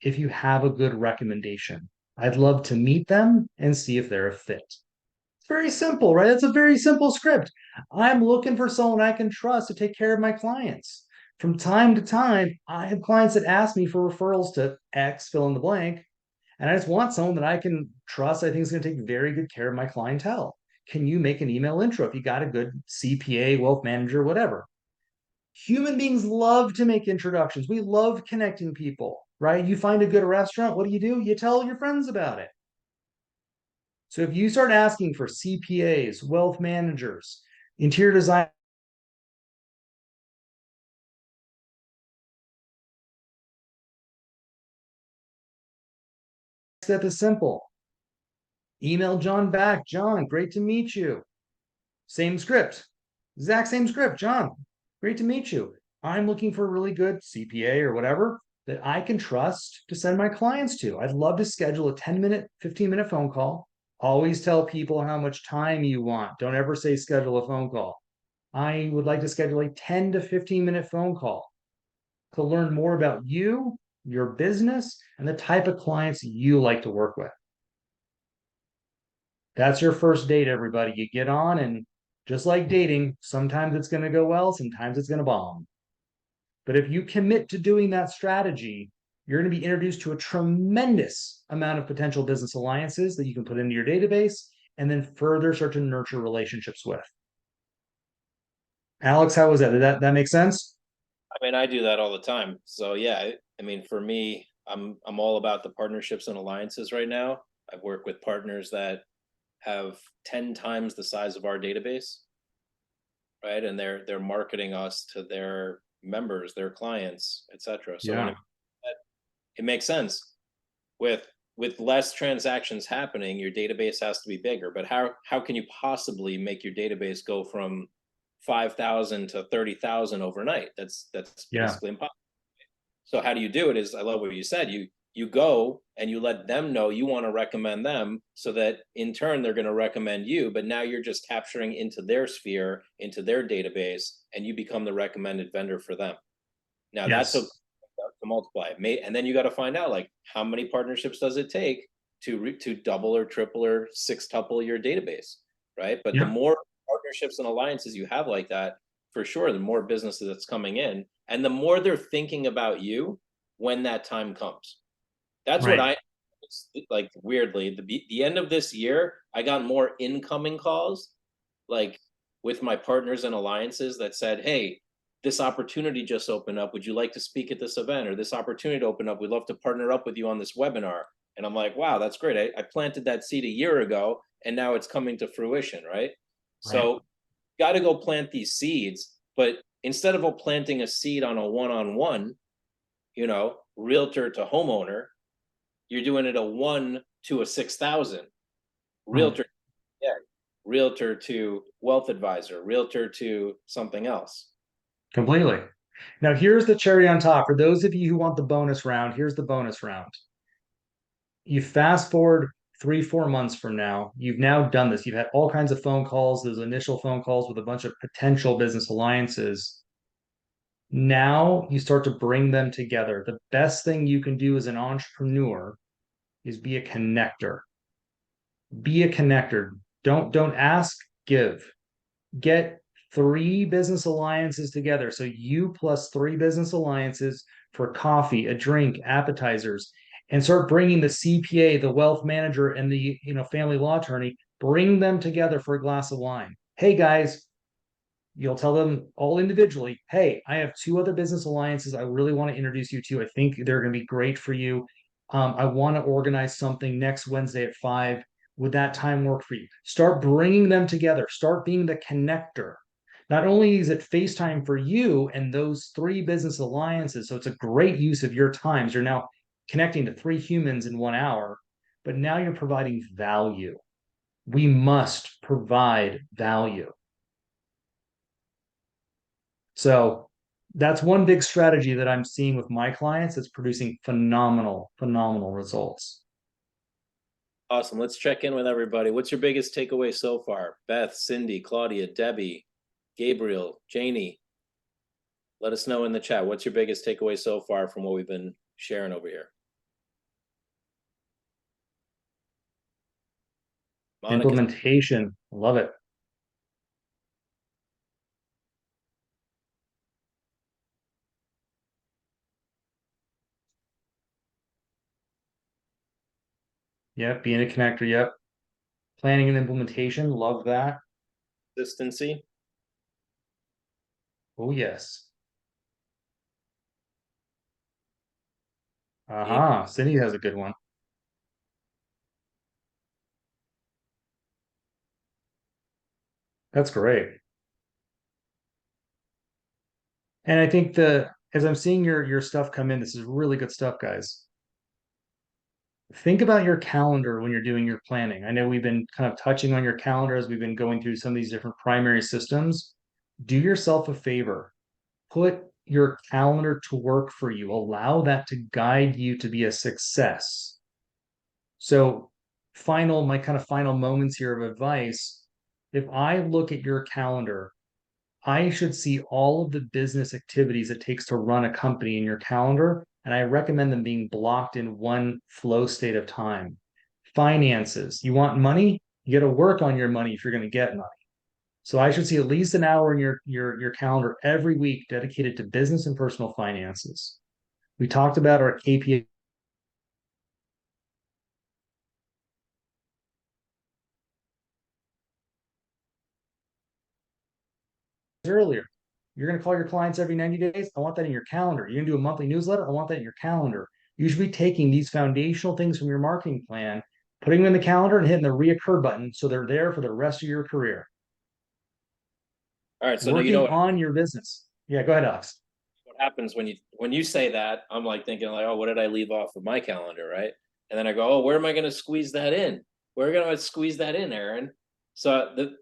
if you have a good recommendation? I'd love to meet them and see if they're a fit. It's very simple, right? That's a very simple script. I'm looking for someone I can trust to take care of my clients. From time to time, I have clients that ask me for referrals to X, fill in the blank, and I just want someone that I can trust. I think is going to take very good care of my clientele. can you make an email intro if you got a good CPA, wealth manager, whatever? Human beings love to make introductions. We love connecting people, right? You find a good restaurant, what do? You tell your friends about it. So if you start asking for CPAs, wealth managers, interior design, step is simple. Email John back. John, great to meet you. Same script, exact same script. John, great to meet you. I'm looking for a really good CPA or whatever that I can trust to send my clients to. I'd love to schedule a 10-minute, 15-minute phone call. Always tell people how much time you want. Don't ever say schedule a phone call. I would like to schedule a 10 to 15-minute phone call to learn more about you, your business, and the type of clients you like to work with. That's your first date, everybody. You get on, and just like dating, sometimes it's going to go well, sometimes it's going to bomb. But if you commit to doing that strategy, you're going to be introduced to a tremendous amount of potential business alliances that you can put into your database and then further start to nurture relationships with. Alex, how was that? Did that make sense? I mean, I do that all the time. So yeah, I mean, for me, I'm all about the partnerships and alliances right now. I've worked with partners that have 10 times the size of our database, right? And they're marketing us to their members, their clients, etc. So when Yeah, it makes sense with less transactions happening, your database has to be bigger. But how can you possibly make your database go from 5,000 to 30,000 overnight? That's yeah, basically impossible. So how do you do it? Is I love what you said. You go and you let them know you want to recommend them, so that in turn they're going to recommend you. But now you're just capturing into their sphere, into their database, and you become the recommended vendor for them. Now that's a yes, to multiply it. And then you got to find out, like, how many partnerships does it take to double or triple or sextuple your database, right? But the yeah, more partnerships and alliances you have like that, for sure, the more businesses that's coming in, and the more they're thinking about you when that time comes. That's what right. I like. Weirdly, the end of this year, I got more incoming calls, like with my partners and alliances that said, "Hey, this opportunity just opened up. Would you like to speak at this event?" Or, "This opportunity to open up. We'd love to partner up with you on this webinar." And I'm like, "Wow, that's great. I planted that seed a year ago, and now it's coming to fruition." Right. Right. So, got to go plant these seeds. But instead of planting a seed on a one-on-one, realtor to homeowner, you're doing it a 1 to a 6,000 Right. realtor. Yeah, realtor to wealth advisor, realtor to something else. Completely. Now, here's the cherry on top. For those of you who want the bonus round, here's the bonus round. You fast forward 3, 4 months from now, you've now done this. You've had all kinds of phone calls, those initial phone calls with a bunch of potential business alliances. Now you start to bring them together. The best thing you can do as an entrepreneur is be a connector. Be a connector. Don't ask, give. Get 3 business alliances together. So you plus 3 business alliances for coffee, a drink, appetizers, and start bringing the CPA, the wealth manager, and the family law attorney. Bring them together for a glass of wine. Hey guys, you'll tell them all individually, hey, I have 2 other business alliances I really want to introduce you to. I think they're going to be great for you. I want to organize something next Wednesday at 5. Would that time work for you? Start bringing them together. Start being the connector. Not only is it FaceTime for you and those 3 business alliances, so it's a great use of your times. You're now connecting to 3 humans in 1 hour, but now you're providing value. We must provide value. So that's one big strategy that I'm seeing with my clients that's producing phenomenal, phenomenal results. Awesome. Let's check in with everybody. What's your biggest takeaway so far? Beth, Cindy, Claudia, Debbie, Gabriel, Janie. Let us know in the chat. What's your biggest takeaway so far from what we've been sharing over here? Monica. Implementation, love it. Yep, being a connector. Yep. Planning and implementation, love that. Consistency. Oh, yes. Being Uh-huh. Cindy has a good one. That's great. And I think as I'm seeing your stuff come in, this is really good stuff, guys. Think about your calendar when you're doing your planning. I know we've been kind of touching on your calendar as we've been going through some of these different primary systems. Do yourself a favor. Put your calendar to work for you. Allow that to guide you to be a success. So, my kind of final moments here of advice. If I look at your calendar, I should see all of the business activities it takes to run a company in your calendar, and I recommend them being blocked in one flow state of time. Finances, you want money? You got to work on your money if you're going to get money. So I should see at least an hour in your calendar every week dedicated to business and personal finances. We talked about our KPI earlier. You're going to call your clients every 90 days. I want that in your calendar. You're going to do a monthly newsletter. I want that in your calendar. You should be taking these foundational things from your marketing plan, putting them in the calendar and hitting the reoccur button so they're there for the rest of your career. all right. So now you know Working on your business. Yeah, go ahead, Alex. what happens when you say that. I'm like thinking like, oh, what did I leave off of my calendar, right? And then I go, oh, where am I going to squeeze that in? Where am I going to squeeze that in, Aaron? So the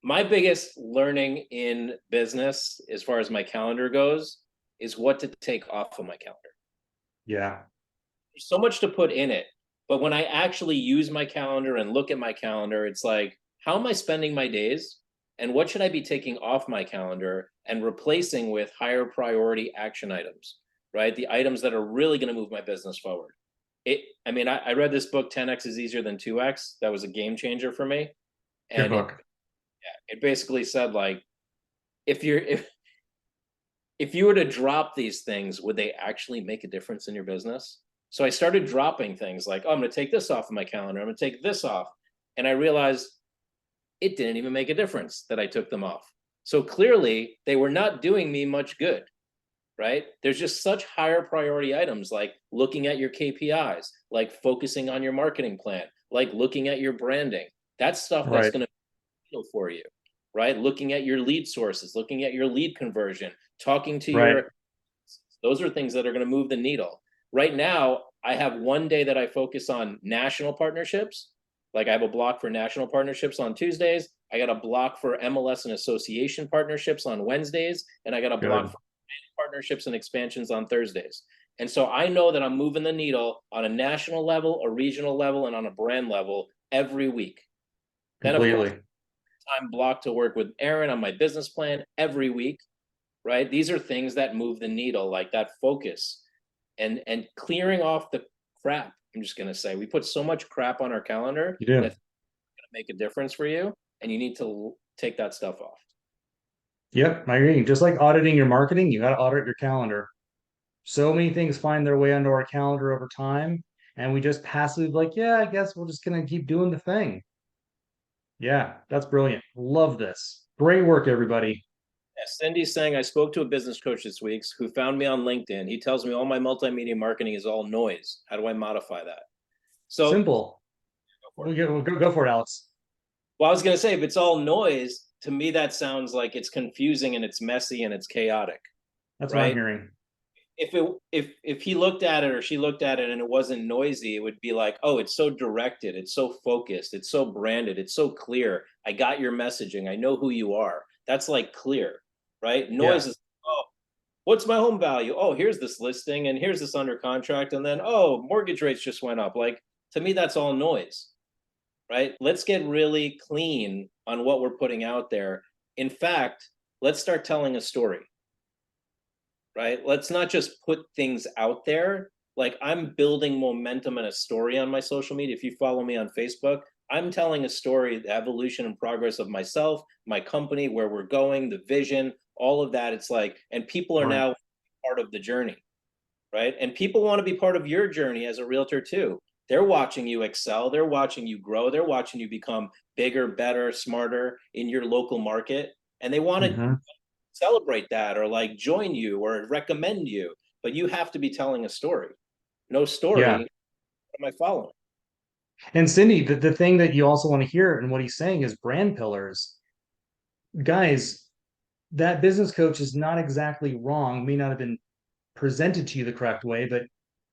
my biggest learning in business, as far as my calendar goes, is what to take off of my calendar. Yeah, There's so much to put in it, but when I actually use my calendar and look at my calendar, it's like, how am I spending my days? And what should I be taking off my calendar and replacing with higher priority action items, right? The items that are really going to move my business forward. I mean, I read this book, 10X is easier than 2X. That was a game changer for me. good And book. it basically said like, if you're, if you were to drop these things, would they actually make a difference in your business? So I started dropping things like, oh, I'm going to take this off of my calendar. I'm going to take this off. And I realized it didn't even make a difference that I took them off. So clearly they were not doing me much good, right? There's just such higher priority items like looking at your KPIs, like focusing on your marketing plan, like looking at your branding. That's stuff that's Right, going to for you, right? Looking at your lead sources, looking at your lead conversion, talking to right. your, those are things that are going to move the needle. Right now, I have one day that I focus on national partnerships. Like I have a block for national partnerships on Tuesdays. I got a block for MLS and association partnerships on Wednesdays. And I got a block Good. for partnerships and expansions on Thursdays. And so I know that I'm moving the needle on a national level, a regional level, and on a brand level every week. Then, of course, Completely. time blocked to work with Aaron on my business plan every week, right? These are things that move the needle, like that focus and clearing off the crap. I'm just gonna say we put so much crap on our calendar You do. that's gonna make a difference for you, and you need to take that stuff off. Yep, I agree. Just like auditing your marketing, you got to audit your calendar. So many things find their way onto our calendar over time, and we just passively like, yeah, I guess we're just gonna keep doing the thing. Yeah, that's brilliant. Love this. Great work, everybody. Yeah, Cindy's saying I spoke to a business coach this week who found me on LinkedIn. He tells me all my multimedia marketing is all noise. How do I modify that? So Simple. go for it. We'll go for it, Alex. Well, I was going to say, if it's all noise, to me, that sounds like it's confusing and it's messy and it's chaotic, That's what I'm right? hearing. If he looked at it or she looked at it and it wasn't noisy, it would be like, oh, it's so directed, it's so focused, it's so branded, it's so clear. I got your messaging. I know who you are. That's like clear, right? Noise Yeah, is, oh, what's my home value? Oh, here's this listing and here's this under contract, and then oh, mortgage rates just went up. Like to me, that's all noise, right? Let's get really clean on what we're putting out there. In fact, let's start telling a story, right? Let's not just put things out there. Like I'm building momentum and a story on my social media. If you follow me on Facebook, I'm telling a story, the evolution and progress of myself, my company, where we're going, the vision, all of that. It's like, and people are right. now part of the journey, right? And people want to be part of your journey as a realtor too. They're watching you excel, they're watching you grow, they're watching you become bigger, better, smarter in your local market, and they want to Mhm. celebrate that or like join you or recommend you. But you have to be telling a story. No story, Yeah. what am I following? And Cindy, the thing that you also want to hear and what he's saying is brand pillars. Guys, that business coach is not exactly wrong, may not have been presented to you the correct way, but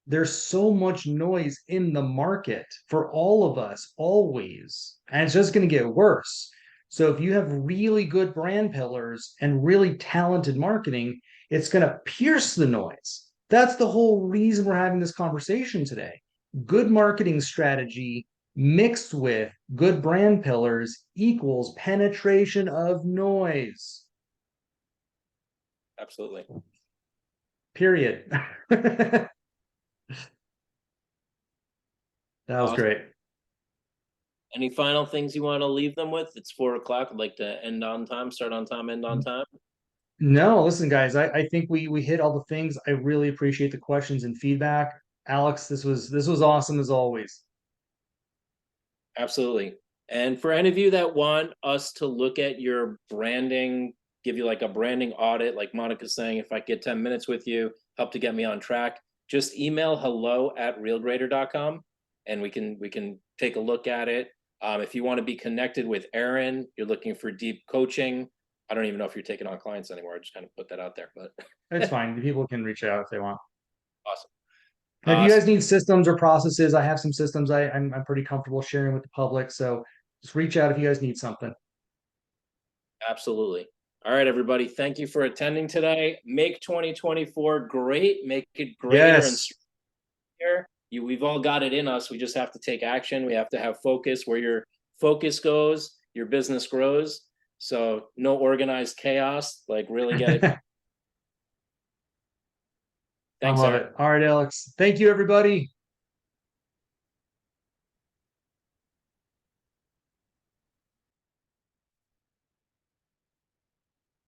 there's so much noise in the market for all of us always, and it's just going to get worse. So if you have really good brand pillars and really talented marketing, it's going to pierce the noise. That's the whole reason we're having this conversation today. Good marketing strategy mixed with good brand pillars equals penetration of noise. Absolutely. Period. That was Awesome. great. Any final things you want to leave them with? It's 4 o'clock. I'd like to end on time, start on time, end on time. No, listen, guys, I think we hit all the things. I really appreciate the questions and feedback. Alex, this was awesome as always. Absolutely. And for any of you that want us to look at your branding, give you like a branding audit, like Monica's saying, if I get 10 minutes with you, help to get me on track, just email hello@realgrader.com and we can take a look at it. If you want to be connected with Aaron, you're looking for deep coaching. I don't even know if you're taking on clients anymore. I just kind of put that out there, but It's fine. People can reach out if they want. awesome. And if you So guys need systems or processes, I have some systems I'm pretty comfortable sharing with the public. So just reach out if you guys need something. absolutely. All right, everybody. Thank you for attending today. Make 2024 great. Make it greater and Yes. stronger. We've all got it in us. We just have to take action. We have to have focus. Where your focus goes, your business grows. So no organized chaos. Like really get it. I Thanks, love Aaron. it. All right, Alex. Thank you, everybody.